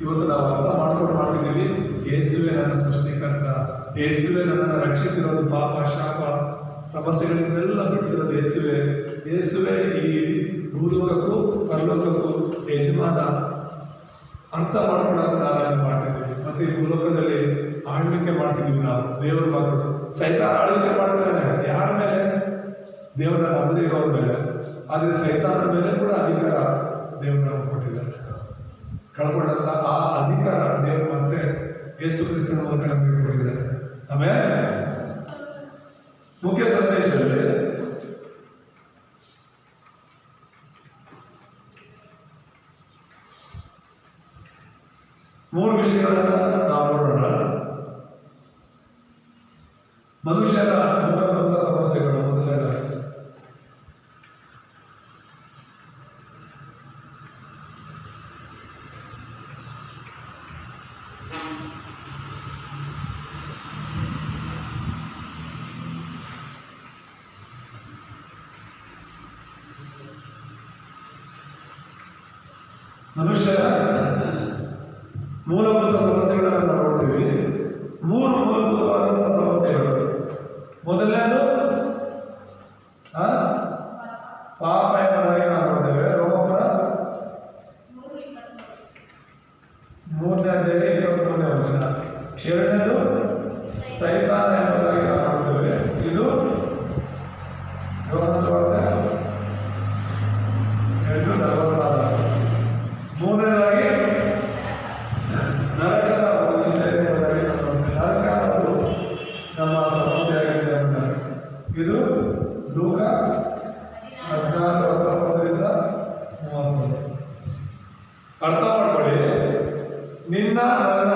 ಇವತ್ತು ನಾವು ಅರ್ಥ ಮಾಡ್ಕೊಂಡು ಮಾಡ್ತಿದ್ದೀವಿ. ಯೇಸುವೆ ನನ್ನ ಸೃಷ್ಟಿಕರ್ತ, ಯೇಸುವೆ ನನ್ನನ್ನು ರಕ್ಷಿಸಿರೋದು, ಪಾಪ ಶಾಪ ಸಮಸ್ಯೆಗಳಿಂದೆಲ್ಲ ಬಿಡಿಸಿರೋದು ಯೇಸುವೆ. ಯೇಸುವೆ ಈ ಭೂಲೋಕಕ್ಕೂ ಪರಲೋಕಕ್ಕೂ ಯಜಮಾನ. ಅರ್ಥ ಮಾಡ್ಕೊಂಡು ಅದನ್ನು ಆರಾಧನೆ ಮಾಡ್ತಿದ್ದೀವಿ. ಮತ್ತೆ ಈ ಭೂಲೋಕದಲ್ಲಿ ಆಳ್ವಿಕೆ ಮಾಡ್ತಿದ್ದೀವಿ ನಾವು, ದೇವರ ಮಕ್ಕಳು. ಸೈತಾನ ಆಳ್ವಿಕೆ ಮಾಡ್ತಿದ್ದಾನೆ ಯಾರ ಮೇಲೆ? ದೇವರನ್ನ ನಂಬದೇ ಇರೋರ ಮೇಲೆ. ಆದರೆ ಸೈತಾನದ ಮೇಲೆ ಕೂಡ ಅಧಿಕಾರ ದೇವರನ್ನ ಕೊಟ್ಟಿದ್ದಾರೆ. ಕಳ್ಕೊಂಡಂತ ಆ ಅಧಿಕಾರ ದೇವರು ಮತ್ತೆ ಯೇಸು ಕ್ರಿಸ್ತನ ಮೂಲಕ ನಮಗೆ ಕೊಟ್ಟಿದ್ದಾರೆ. ಆಮೇಲೆ ಮುಖ್ಯ ಸಂದೇಶದಲ್ಲಿ ಮೂರು ವಿಷಯಗಳನ್ನ ನಾವು ನೋಡೋಣ. ಮನುಷ್ಯನ ಮೂಲಭೂತ ಸಮಸ್ಯೆಗಳು. ಮೊದಲನೇದಾಗಿ ಮನುಷ್ಯರ ಮೂಲಭೂತ ಸಮಸ್ಯೆಗಳನ್ನು ನಾವು ನೋಡ್ತೀವಿ. ಮೂರು ಮೂಲಭೂತವಾದಂತಹ ಸಮಸ್ಯೆಗಳು. ಮೊದಲನೇದು ಪಾಪ ಎಂಬುದಾಗಿ ನಾವು ನೋಡ್ತೇವೆ. ರೋಮಪುರ 3ನೇ ಅಧ್ಯಾಯ 23ನೇ ವಚನ. ಎರಡನೇದು ಸೈತಾನ ಎಂಬುದಾಗಿ ನಾವು ನೋಡ್ತೇವೆ. ಇದು ಯೋಹಾನ ಸುವಾರ್ತೆ 8:46. ಮೂರನೇದಾಗಿ ನರಕದ ಎಂಬುದಾಗಿ ನಾವು ನೋಡ್ತೇವೆ. ನರಕ ಅನ್ನೋದು ನಮ್ಮ ಸಮಸ್ಯೆ ಆಗಿದೆ ಅಂತ. ಇದು ಲೂಕ 14:19-30. ಅರ್ಥ ಮಾಡ್ಕೊಳ್ಳಿ. ನಿನ್ನ ನನ್ನ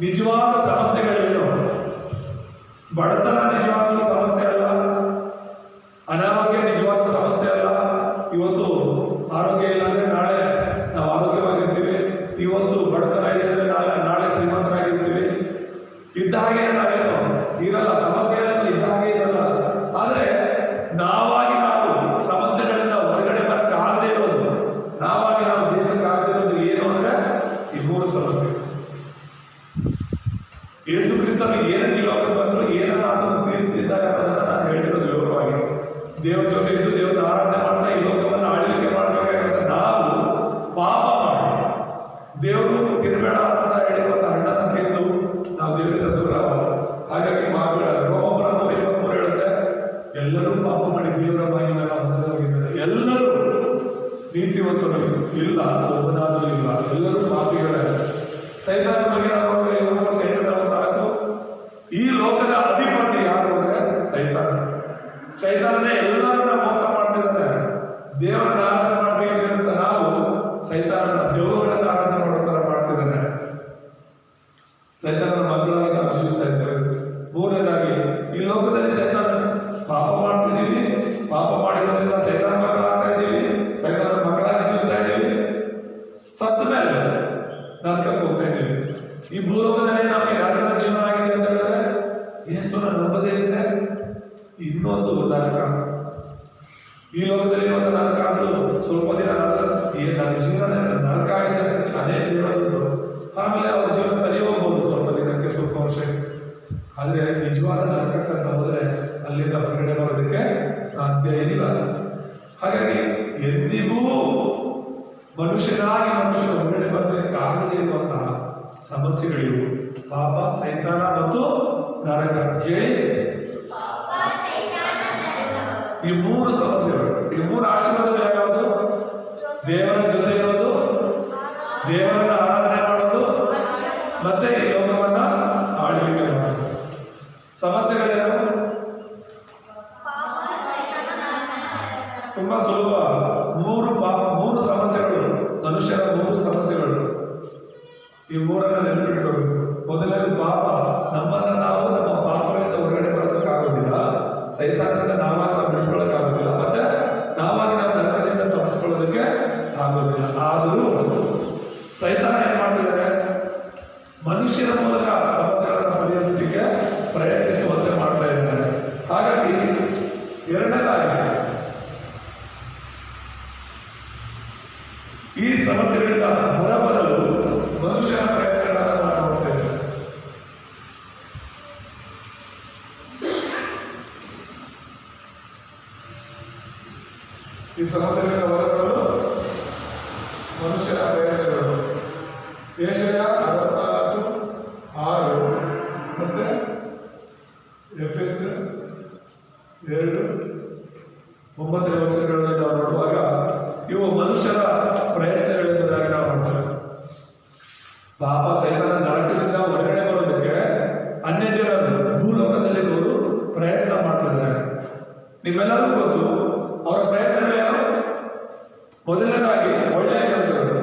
ನಿಜವಾದ ಸಮಸ್ಯೆಗಳೇನು? ಬಡತನ ನಿಜವಾದ ಸಮಸ್ಯೆ ಅಲ್ಲ, ಅನಾರೋಗ್ಯ ನಿಜವಾದ ಸಮಸ್ಯೆ ಅಲ್ಲ. ಇವತ್ತು ಆರೋಗ್ಯ ಇಲ್ಲ ಅಂದ್ರೆ ನಾಳೆ ನಾವು ಆರೋಗ್ಯವಾಗಿರ್ತೀವಿ. ಇವತ್ತು ಬಡತನ ಇದೆ ಅಂದ್ರೆ ನಾಳೆ ಶ್ರೀಮಂತರಾಗಿರ್ತೀವಿ. ಇದ್ದ ಹಾಗೆ ನಾವೇನು ಇರಲ್ಲ, ಸಮಸ್ಯೆಗಳನ್ನು ಇದ್ದ ಹಾಗೆ ಇರಲ್ಲ. ಆದರೆ ನಾವಾಗಿ ನಾವು ಸಮಸ್ಯೆಗಳಿಂದ ಹೊರಗಡೆ ಬರಕ್ಕಾಗದೇ ಇರೋದು, ನಾವಾಗಿ ನಾವು ಜಯಿಸಕ್ಕಾಗದೇ ಇರೋದು ಏನು ಅಂದ್ರೆ ಈ ಮೂರು ಸಮಸ್ಯೆ. ಯೇಸು ಕ್ರಿಸ್ತನು ಏನಕ್ಕೆ ಲೋಕಕ್ಕೆ ಬಂದ್ರು, ಏನನ್ನ ಆತನು ತೀರಿಸಿದ್ದಾರೆ ಅನ್ನೋದನ್ನ ನಾನು ಹೇಳ್ತಿರೋದು ವಿವರವಾಗಿ. ದೇವರ ಜೊತೆ ಇದ್ದು ದೇವರನ್ನ ಆರಾಧನೆ ಮಾಡ್ತಾ ಈ ಲೋಕವನ್ನು ಆಳ್ವಿಕೆ ಮಾಡಬೇಕಾಗಿರುತ್ತೆ. ನಾವು ಪಾಪ ಮಾಡಿ ದೇವರು ತಿನ್ನಬೇಡ ಅಂತ ಹೇಳಿರುವಂತ ಹಣ್ಣನ್ನು ತಿಂದು ನಾವು ದೇವರಿಂದ ದೂರ ಹಾಗಾಗಿ ಮಕ್ಕಳ ರೋಮಪುರ 23 ಹೇಳುತ್ತೆ, ಎಲ್ಲರೂ ಪಾಪ ಮಾಡಿ ದೇವರ ಮಹಿಮೆಯನ್ನು ಹೊಂದದೆ ಹೋಗಿದ್ದಾರೆ. ಎಲ್ಲರೂ ನೀತಿವಂತರು ಇಲ್ಲ, ಒಬ್ಬನಾದರೂ ಇಲ್ಲ, ಎಲ್ಲರೂ ಪಾಪಿಗಳೇ. ಸೈತಾನ ಬಗ್ಗೆ ನಾವು 8:44 ಜೀವಿಸ್ತಾ ಇದ್ದೇವೆ. ಮೂರನೇದಾಗಿ ಈ ಲೋಕದಲ್ಲಿ ಸೈತಾನ ಪಾಪ ಮಾಡ್ತಿದ್ದೀವಿ, ಪಾಪ ಮಾಡಿರೋದ್ರಿಂದ ಸೈತಾನ ಮಕ್ಕಳಾಗ್ತಾ ಇದ್ದೀವಿ, ಸೈತಾನ ಮಕ್ಕಳಾಗಿ ಜೀವಿಸ್ತಾ ಇದ್ದೀವಿ. ಸತ್ತ ಮೇಲೆ ನರಕಕ್ಕೆ ಹೋಗ್ತಾ ಇದ್ದೀವಿ. ಈ ಭೂಲೋಕದಲ್ಲಿ ನಮಗೆ ನರಕದ ಜೀವನ ಆಗಿದೆ ಅಂತ ಹೇಳಿದ್ರೆ ಯೇಸುನ ನಂಬದೇ ಇದೆ ಇನ್ನೊಂದು ನರಕ. ಈ ಲೋಕದಲ್ಲಿ ಇರುವಂತ ನರಕ ಆದ್ರೂ ಸ್ವಲ್ಪ ದಿನ ನನ್ನ ಜೀವನ ನರಕ ಆಗಿದೆ ಅಂತ ಅನೇಕ ಹೇಳೋದು. ಆಮೇಲೆ ಅವ್ರ ಜೀವನ ಸರಿ ಹೋಗ್ಬೋದು ಸ್ವಲ್ಪ ದಿನಕ್ಕೆ, ಸ್ವಲ್ಪ ವರ್ಷಕ್ಕೆ. ಆದ್ರೆ ನಿಜವಾದ ನರಕಕ್ಕೆ ಅಂತ ಹೋದ್ರೆ ಅಲ್ಲಿಂದ ಹೊರಗಡೆ ಬರೋದಕ್ಕೆ ಸಾಧ್ಯ ಇಲ್ಲ. ಹಾಗಾಗಿ ಎಂದಿಗೂ ಮನುಷ್ಯನಾಗಿ ಮನುಷ್ಯನ ಹೊರಗಡೆ ಬರಲಿಕ್ಕೆ ಆಗದೇ ಇರುವಂತಹ ಸಮಸ್ಯೆಗಳಿವು. ಪಾಪ, ಸೈತಾನ ಮತ್ತು ನರಕ. ಹೇಳಿ, ಈ ಮೂರು ಸಮಸ್ಯೆಗಳು, ಈ ಮೂರು ಆಶೀರ್ವಾದಗಳು ಯಾವ್ಯಾವುದು? ದೇವರ ಜೊತೆ ಇರೋದು, ದೇವರನ್ನ ಆರಾಧನೆ ಮಾಡೋದು, ಮತ್ತೆ ಈ ಲೋಕವನ್ನ ಆಳ್ವಿಕೆ ಮಾಡೋದು. ಸಮಸ್ಯೆಗಳೇನು? ತುಂಬಾ ಸುಲಭ. ಮೂರು ಸಮಸ್ಯೆಗಳು, ಮನುಷ್ಯರ ಮೂರು ಸಮಸ್ಯೆಗಳು. ಈ ಮೂರನ್ನ ನೆನಪಿಟ್ಕೊಳ್ಬೇಕು. ಮೊದಲನೇದು ಪಾಪ. ನಮ್ಮನ್ನ ನಾವು ನಮ್ಮ ಪಾಪಗಳಿಂದ ಹೊರಗಡೆ ಬರೋದಕ್ಕಾಗೋದಿಲ್ಲ, ಸೈತಾನದಿಂದ ನಾವಾಗಿ ನಾವು ಬಿಡಿಸ್ಕೊಳ್ಳೋಕ್ಕಾಗೋದಿಲ್ಲ, ಮತ್ತೆ ನಾವಾಗಿ ನಾವು ನರಕದಿಂದ ತಪ್ಪಿಸ್ಕೊಳ್ಳೋದಕ್ಕೆ ಆಗೋದಿಲ್ಲ. ಆದರೂ ಸೈತಾನ ಏನ್ ಮಾಡ್ತಿದ್ದಾರೆ? ಮನುಷ್ಯರ ಮೂಲಕ ಸಮಸ್ಯೆಗಳನ್ನು ಪರಿಹರಿಸಲಿಕ್ಕೆ ಪ್ರಯತ್ನಿಸುವಂತೆ ಮಾಡ್ತಾ ಇದ್ದಾರೆ. ಹಾಗಾಗಿ ಎರಡನೇದಾಗಿ ಈ ಸಮಸ್ಯೆಗಳಿಂದ ಹೊರಬರಲು ಮನುಷ್ಯನ ಪ್ರಯತ್ನಗಳನ್ನು ನಾವು ನೋಡ್ತಾ ಇದ್ದೇವೆ. ಈ ಸಮಸ್ಯೆಗಳಿಂದ ಹೊರಬರಲು ಮನುಷ್ಯನ ಪ್ರಯತ್ನಗಳು. ಯೆಶಾಯ 64:6 ಮತ್ತೆ ಎಫೆಸರ್ 2:9 ವಚನಗಳನ್ನು ನಾವು ನೋಡುವಾಗ ಇವು ಮನುಷ್ಯರ ಪ್ರಯತ್ನಗಳೆಂಬುದಾಗಿ ನಾವು ಮಾಡ್ತೇವೆ. ಪಾಪ, ಸೈತಾನ ನರಕದಿಂದ ಹೊರಗಡೆ ಬರೋದಕ್ಕೆ ಅನ್ಯ ಜನರು ಭೂಲೋಕದಲ್ಲಿರೋರು ಪ್ರಯತ್ನ ಮಾಡ್ತಿದ್ದಾರೆ. ನಿಮ್ಮೆಲ್ಲರಿಗೂ ಗೊತ್ತು ಅವರ ಪ್ರಯತ್ನಗಳೇನು? ಮೊದಲನೇದಾಗಿ ಒಳ್ಳೆಯ ಕೆಲಸಗಳು.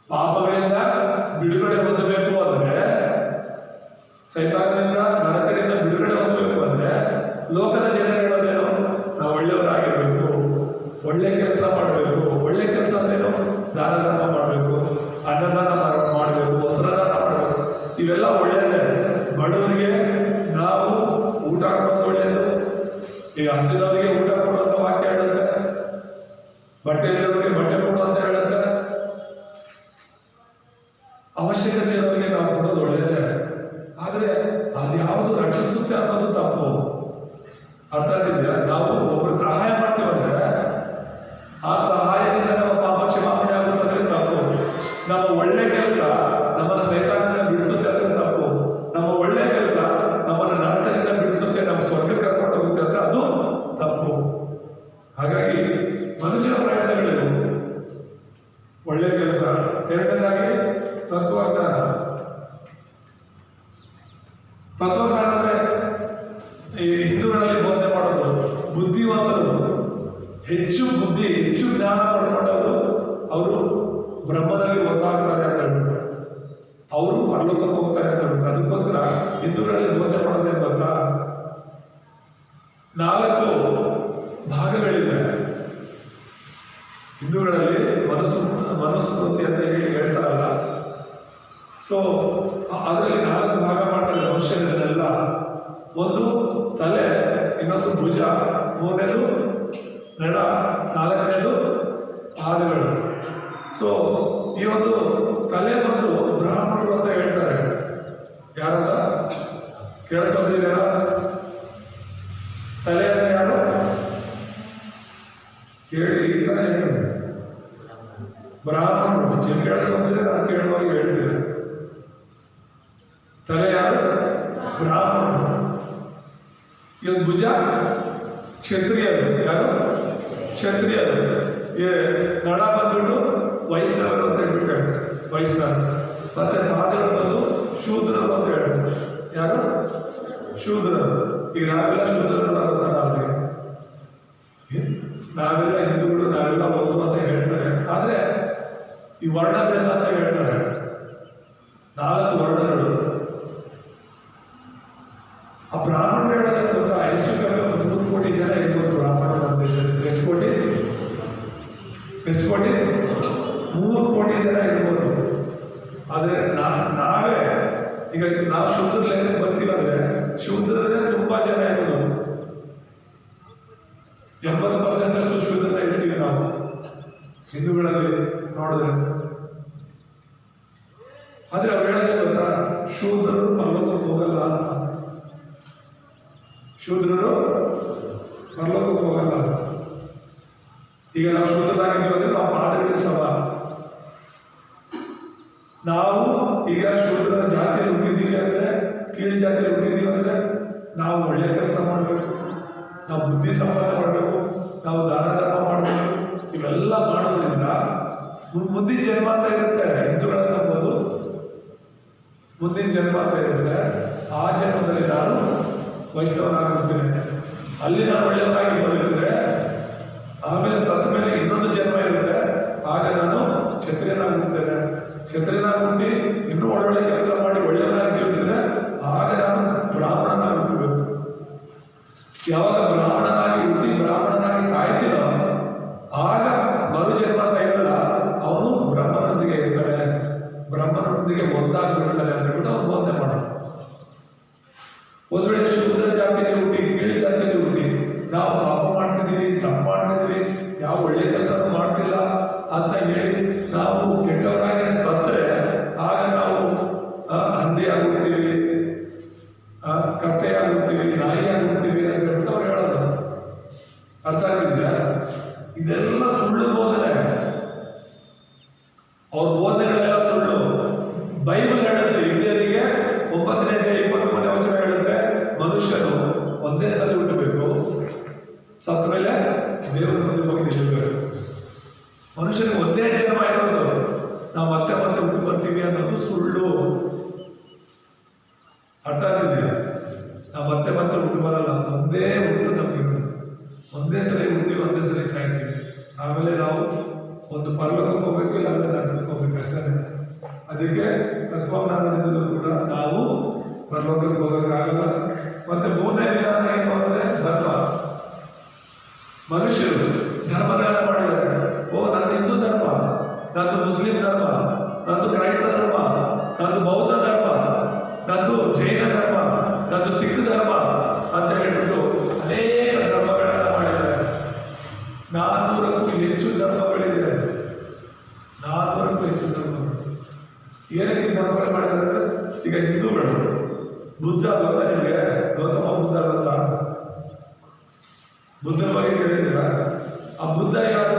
ಪಾಪಗಳಿಂದ ಬಿಡುಗಡೆ ಹೊಂದಬೇಕು ಅಂದ್ರೆ, ಸೈತಾನದಿಂದ ನರಕದಿಂದ ಬಿಡುಗಡೆ ಹೊಂದಬೇಕು ಅಂದ್ರೆ ಲೋಕದ ಜನರು ಹೇಳೋದೇನು? ನಾವು ಒಳ್ಳೆಯವರಾಗಿರ್ಬೇಕು, ಒಳ್ಳೆ ಕೆಲಸ ಮಾಡಬೇಕು. ಒಳ್ಳೆ ಕೆಲಸ ಅಂದ್ರೇನು? ದಾನ ಧರ್ಮ ಮಾಡಬೇಕು, ಅನ್ನದಾನ ಮಾಡಬೇಕು, ವಸ್ತ್ರದಾನ ಮಾಡಬೇಕು. ಇವೆಲ್ಲ ಒಳ್ಳೆಯದೇ. ಬಡವರಿಗೆ ನಾವು ಊಟ ಕೊಡೋದು ಒಳ್ಳೆಯದು. ಈಗ ಹಸಿದವರಿಗೆ ಊಟ ಕೊಡುವಂತ ವಾಕ್ಯ ಹೇಳುತ್ತೆ, ಬಟ್ಟೆ ಇಲ್ಲದವರಿಗೆ ಬಟ್ಟೆ ಕೊಡು ಅಂತ ಹೇಳುತ್ತೆ. ಅವಶ್ಯಕತೆ ಇರೋರಿಗೆ ನಾವು ಕೊಡೋದು ಒಳ್ಳೆಯದೇ. ಆದ್ರೆ ಅದು ಯಾವುದು ರಕ್ಷಿಸುತ್ತೆ ಅನ್ನೋದು ತಪ್ಪು. ಅರ್ಥ ಆಗ್ತಿದೆಯಾ? ನಾವು ಒಬ್ಬರು ಸಹಾಯ ಮಾಡ್ತೀವಂದ್ರೆ ಆ ಸಹಾಯದಿಂದ ನಮ್ಮ ಪಾಪ ಕ್ಷಮಾಪಣೆ ಆಗುತ್ತದೆ, ತಪ್ಪು. ನಮ್ಮ ಒಳ್ಳೆ ಕೆಲಸ ನಮ್ಮನ್ನ ಸೈತಾನದಿಂದ ಬಿಡಿಸುತ್ತೆ ಅಂದ್ರೆ ತಪ್ಪು. ನಮ್ಮ ಒಳ್ಳೆ ಕೆಲಸ ನಮ್ಮನ್ನ ನರಕದಿಂದ ಬಿಡಿಸುತ್ತೆ, ನಮ್ಮ ಸ್ವರ್ಗಕ್ಕೆ ಕರ್ಕೊಂಡು ಹೋಗುತ್ತೆ ಅಂದ್ರೆ ಅದು ತಪ್ಪು. ಹಾಗಾಗಿ ಮನುಷ್ಯನ ಪ್ರಯತ್ನಗಳಿವು. ಒಳ್ಳೆ ಕೆಲಸ. ಎರಡನೇದಾಗಿ ತತ್ವಜ್ಞಾನ. ತತ್ವಜ್ಞಾನ ಅಂದ್ರೆ ಈ ಹಿಂದೂಗಳಲ್ಲಿ ಬೋಧನೆ ಮಾಡೋದು. ಬುದ್ಧಿವಂತರು ಹೆಚ್ಚು ಜ್ಞಾನ ಪಡ್ಕೊಂಡವರು ಅವರು ಬ್ರಹ್ಮದಲ್ಲಿ ಒಂದಾಗ್ತಾರೆ ಅಂತ ಹೇಳ್ಬಿಟ್ಟು, ಅವರು ಪರಲೋಕಕ್ಕೆ ಹೋಗ್ತಾರೆ ಅಂತ ಹೇಳ್ಬಿಟ್ಟು. ಅದಕ್ಕೋಸ್ಕರ ಹಿಂದೂಗಳಲ್ಲಿ ಬೋಧನೆ ಮಾಡೋದೇನು ಗೊತ್ತಾ? 4 ಭಾಗಗಳಿವೆ ಹಿಂದೂಗಳಲ್ಲಿ. ಮನುಸ್ಮೃತಿ ಅಂತ ಹೇಳಿ ಹೇಳ್ತಾರಲ್ಲ, ಸೊ ಅದರಲ್ಲಿ 4 ಭಾಗ ಮಾಡ್ತಾರೆ ಮನುಷ್ಯರನ್ನೆಲ್ಲ. ಒಂದು ತಲೆ, ಇನ್ನೊಂದು ಭುಜ, ಮೂರನೇದು ನಡ, 4ನೇದು ಪಾದಗಳು. ಸೊ ಈ ಒಂದು ತಲೆ ಬಂದು ಬ್ರಾಹ್ಮಣರು ಅಂತ ಹೇಳ್ತಾರೆ. ಯಾರಂತ ಕೇಳಿಸ್ಕೊತಿದ್ದೀರಾ? ತಲೆ ಅಂದ್ರೆ ಯಾರು ಹೇಳಿ? ಈ ತರ ಹೇಳಿ, ಬ್ರಾಹ್ಮಣರು. ನೀವು ಕೇಳಿಸ್ಕೊತಿದ್ರೆ ನಾನು ಕೇಳುವಾಗ ಹೇಳ್ತೀನಿ. ತಲೆ ಯಾರು? ಬ್ರಾಹ್ಮಣರು. ಇವತ್ತು ಭುಜ ಕ್ಷತ್ರಿಯರು. ಯಾರು? ಕ್ಷತ್ರಿಯರು. ನಡ ಬಂದ್ಬಿಟ್ಟು ವೈಷ್ಣವರು ಅಂತ ಹೇಳ್ಬಿಟ್ಟು ಹೇಳ್ತಾರೆ, ವೈಷ್ಣವ. ಮತ್ತೆ ಪಾದಗಳು ಬಂದು ಶೂದ್ರರು ಅಂತ ಹೇಳ್ತಾರೆ. ಯಾರು? ಶೂದ್ರರು. ಈಗ ನಾವೆಲ್ಲ ಶೂದ್ರರು ನಾವೆಲ್ಲ ಹಿಂದೂಗಳು, ನಾವೆಲ್ಲ ಒಂದು ಅಂತ ಹೇಳ್ತಾರೆ. ಆದ್ರೆ ಈ ವರ್ಣಭೇದ ಅಂತ ಹೇಳ್ತಾರೆ. 4 ವರ್ಣಗಳು. ಆ ಬ್ರಾಹ್ಮಣರು ಹೇಳೋದಕ್ಕೆ ಗೊತ್ತಾ, ಹೆಚ್ಚು ಕಮ್ಮಿ 3 ಕೋಟಿ ಜನ ಇರ್ಬೋದು ಬ್ರಾಹ್ಮಣರು ನಮ್ಮ ದೇಶದಲ್ಲಿ. ಎಷ್ಟು ಕೋಟಿ? 3 ಕೋಟಿ ಜನ ಇರ್ಬೋದು. ಆದರೆ ನಾವೇ ಈಗ ನಾವು ಶೂದ್ರ ಲೆಕ್ಕಕ್ಕೆ ಬರ್ತೀವಂದ್ರೆ ಶೂದ್ರರೇ ತುಂಬಾ ಜನ ಇರೋದು. 80% ಅಷ್ಟು ಶೂದ್ರರೇ ಇರ್ತೀವಿ ನಾವು ಹಿಂದೂಗಳಲ್ಲಿ ನೋಡಿದ್ರೆ. ಆದ್ರೆ ಅವ್ರು ಹೇಳೋದೇ ಗೊತ್ತಾ, ಶೂದ್ರರು ಪರಲೋಕಕ್ಕೆ ಹೋಗಲ್ಲ ಅಂತ. ಶೂದ್ರರು ಪರಲೋಕಕ್ಕೆ ಹೋಗಲ್ಲ. ಈಗ ನಾವು ಶೂದ್ರರಾಗಿದ್ದೀವಿ ಅಂದ್ರೆ ನಾವು ಪಾದಗಳಿಗೆ ಸಮ. ನಾವು ಈಗ ಶೂದ್ರರ ಜಾತಿಯಲ್ಲಿ ಹುಟ್ಟಿದ್ದೀವಿ ಅಂದ್ರೆ, ಕೀಳು ಜಾತಿಯಲ್ಲಿ ಹುಟ್ಟಿದ್ದೀವಿ ಅಂದ್ರೆ ನಾವು ಒಳ್ಳೆ ಕೆಲಸ ಮಾಡಬೇಕು, ನಾವು ಬುದ್ಧಿ ಸಂಪಾದನೆ ಮಾಡಬೇಕು, ನಾವು ದಾನ ಧರ್ಮ ಮಾಡಬೇಕು. ಇವೆಲ್ಲ ಮಾಡೋದ್ರಿಂದ ಮುಂದಿನ ಜನ್ಮ ಅಂತ ಇರುತ್ತೆ. ಹಿಂದೂಗಳಲ್ಲಿ ನಂಬೋದು ಮುಂದಿನ ಜನ್ಮ ಅಂತ ಇರುತ್ತೆ. ಆ ಜನ್ಮದಲ್ಲಿ ನಾನು ವೈಷ್ಣವನಾಗಿರ್ತೇನೆ, ಅಲ್ಲಿ ನಾನು ಒಳ್ಳೆಯವನಾಗಿ ಬದುಕಿದ್ರೆ ಆಮೇಲೆ ಸತ್ತ ಮೇಲೆ ಇನ್ನೊಂದು ಜನ್ಮ ಇರುತ್ತೆ, ಆಗ ನಾನು ಕ್ಷತ್ರಿಯನಾಗಿರ್ತೇನೆ. ಕ್ಷತ್ರಿಯನಾಗಿ ಇನ್ನೂ ಒಳ್ಳೊಳ್ಳೆ ಕೆಲಸ ಮಾಡಿ ಒಳ್ಳೆಯವನಾಗಿ ಜೀವಿಸಿದ್ರೆ ಆಗ ನಾನು ಬ್ರಾಹ್ಮಣನಾಗಿ ಹುಟ್ಟಬೇಕು. ಯಾವಾಗ ಬ್ರಾಹ್ಮಣನಾಗಿ ಹುಟ್ಟಿ ಬ್ರಾಹ್ಮಣನಾಗಿ ಸಾಯ್ತೀನೋ ಆಗ ಮರು ಜನ್ಮ ಅಂತ ಇರಲ್ಲ, ಅವನು ಬ್ರಹ್ಮನೊಂದಿಗೆ ಇರ್ತಾನೆ, ಬ್ರಹ್ಮನೊಂದಿಗೆ ಒಂದಾಗ್ಬಿಡ್ತಾನೆ ಅಂತ ಹೇಳ್ಬಿಟ್ಟು ಅವ್ನು ಬೋಧನೆ ಮಾಡೋದು. ಒಂದು ವೇಳೆ ಶೂದ್ರ ಜಾತಿಯಲ್ಲಿ ಹುಟ್ಟಿ ಕೀಳು ಜಾತಿಯಲ್ಲಿ ಹುಟ್ಟಿ ನಾವು ಪಾಪ ಮಾಡ್ತಿದ್ದೀವಿ, ತಪ್ಪು ಮಾಡ್ತಿದ್ದೀವಿ, ಯಾವ ಒಳ್ಳೆ ಕೆಲಸನೂ ಮಾಡ್ತಿಲ್ಲ ಅಂತ ಹೇಳಿ ನಾವು ಕೆಟ್ಟವರಾಗಿನೇ ಸತ್ತರೆ ಆಗ ನಾವು ಹಂದಿ ಆಗ್ಬಿಡ್ತೀವಿ, ಕತ್ತೆ ಆಗ್ಬಿಡ್ತೀವಿ, ನಾಯಿ ಆಗ್ಬಿಡ್ತೀವಿ ಅಂತ ಹೇಳ್ಬಿಟ್ಟು ಅವ್ರು ಹೇಳೋದು. ಅರ್ಥ ಆಗಿದ್ಯಾ? ಇದೆಲ್ಲ ಸುಳ್ಳು ಬೋಧನೆ. ಅವ್ರ ಬೋಧನೆಗಳೆಲ್ಲ ಸುಳ್ಳು. ಬೈಬಲ್ ಹೇಳುತ್ತೆ, ಇಬ್ರಿಯರಿಗೆ 9ನೇ ಅಧ್ಯಾಯ 23ನೇ ವಚನ ಹೇಳುತ್ತೆ, ಮನುಷ್ಯನು ಒಂದೇ ಸಲ ಹುಟ್ಟಬೇಕು, ಸತ್ತ ಮೇಲೆ ದೇವರ ಮುಂದೆ ಹೋಗಿ ನಿಲ್ಲಬೇಕು. ಮನುಷ್ಯನಿಗೆ ಒಂದೇ ಜನ್ಮ ಇರೋದು, ನಾವು ಮತ್ತೆ ಮತ್ತೆ ಹುಟ್ಟು ಬರ್ತೀವಿ ಅನ್ನೋದು ಸುಳ್ಳು. ಅರ್ಥ ಆಗ್ತಿದೆಯಾ? ನಾವು ಮತ್ತೆ ಮತ್ತೆ ಹುಟ್ಟು ಬರಲ್ಲ, ಒಂದೇ ಹುಟ್ಟು ನಮಗಿರೋದು. ಒಂದೇ ಸಲ ಹುಡ್ತೀವಿ, ಒಂದೇ ಸಲ ಸಾಯ್ತೀವಿ. ಆಮೇಲೆ ನಾವು ಒಂದು ಪರಲೋಕಕ್ಕೆ ಹೋಗ್ಬೇಕು, ಇಲ್ಲ ಅಂದ್ರೆ ನರಕಕ್ಕೆ ಹೋಗ್ಬೇಕು ಅಷ್ಟೇ. ಅದಕ್ಕೆ ತತ್ವಜ್ಞಾನದಿಂದಲೂ ಕೂಡ ನಾವು ಪರಲೋಕಕ್ಕೆ ಹೋಗೋಕ್ಕಾಗಲ್ಲ. ಮತ್ತೆ 3ನೇ ವಿಧಾನ ಏನು ಅಂದ್ರೆ ಧರ್ಮ. ಮನುಷ್ಯರು ಧರ್ಮಗಳನ್ನು ಮಾಡಿದ್ದಾರೆ. ನಂದು ಹಿಂದೂ ಧರ್ಮ, ನಂದು ಮುಸ್ಲಿಂ ಧರ್ಮ, ನಂದು ಕ್ರೈಸ್ತ ಧರ್ಮ, ನಂದು ಬೌದ್ಧ ಧರ್ಮ, ನಂದು ಜೈನ ಧರ್ಮ, ನಂದು ಸಿಖ್ ಧರ್ಮ ಅಂತ ಹೇಳ್ಬಿಟ್ಟು ಅನೇಕ ಧರ್ಮಗಳನ್ನು ಮಾಡಿದ್ದಾರೆ. 400ಕ್ಕೂ ಹೆಚ್ಚು ಧರ್ಮಗಳಿದೆ. 400ಕ್ಕೂ ಹೆಚ್ಚು ಧರ್ಮಗಳು. ಏನಕ್ಕೆ ಧರ್ಮಗಳು ಮಾಡಿದ್ದಾರೆ? ಈಗ ಹಿಂದೂಗಳು ಬುದ್ಧ ಗೊತ್ತಾ ನಿಮಗೆ? ಗೌತಮ ಬುದ್ಧ ಗೊತ್ತಾ? ಬುದ್ಧನ ಬಗ್ಗೆ ಕೇಳಿದ್ದೀರ? ಆ ಬುದ್ಧ ಯಾರು?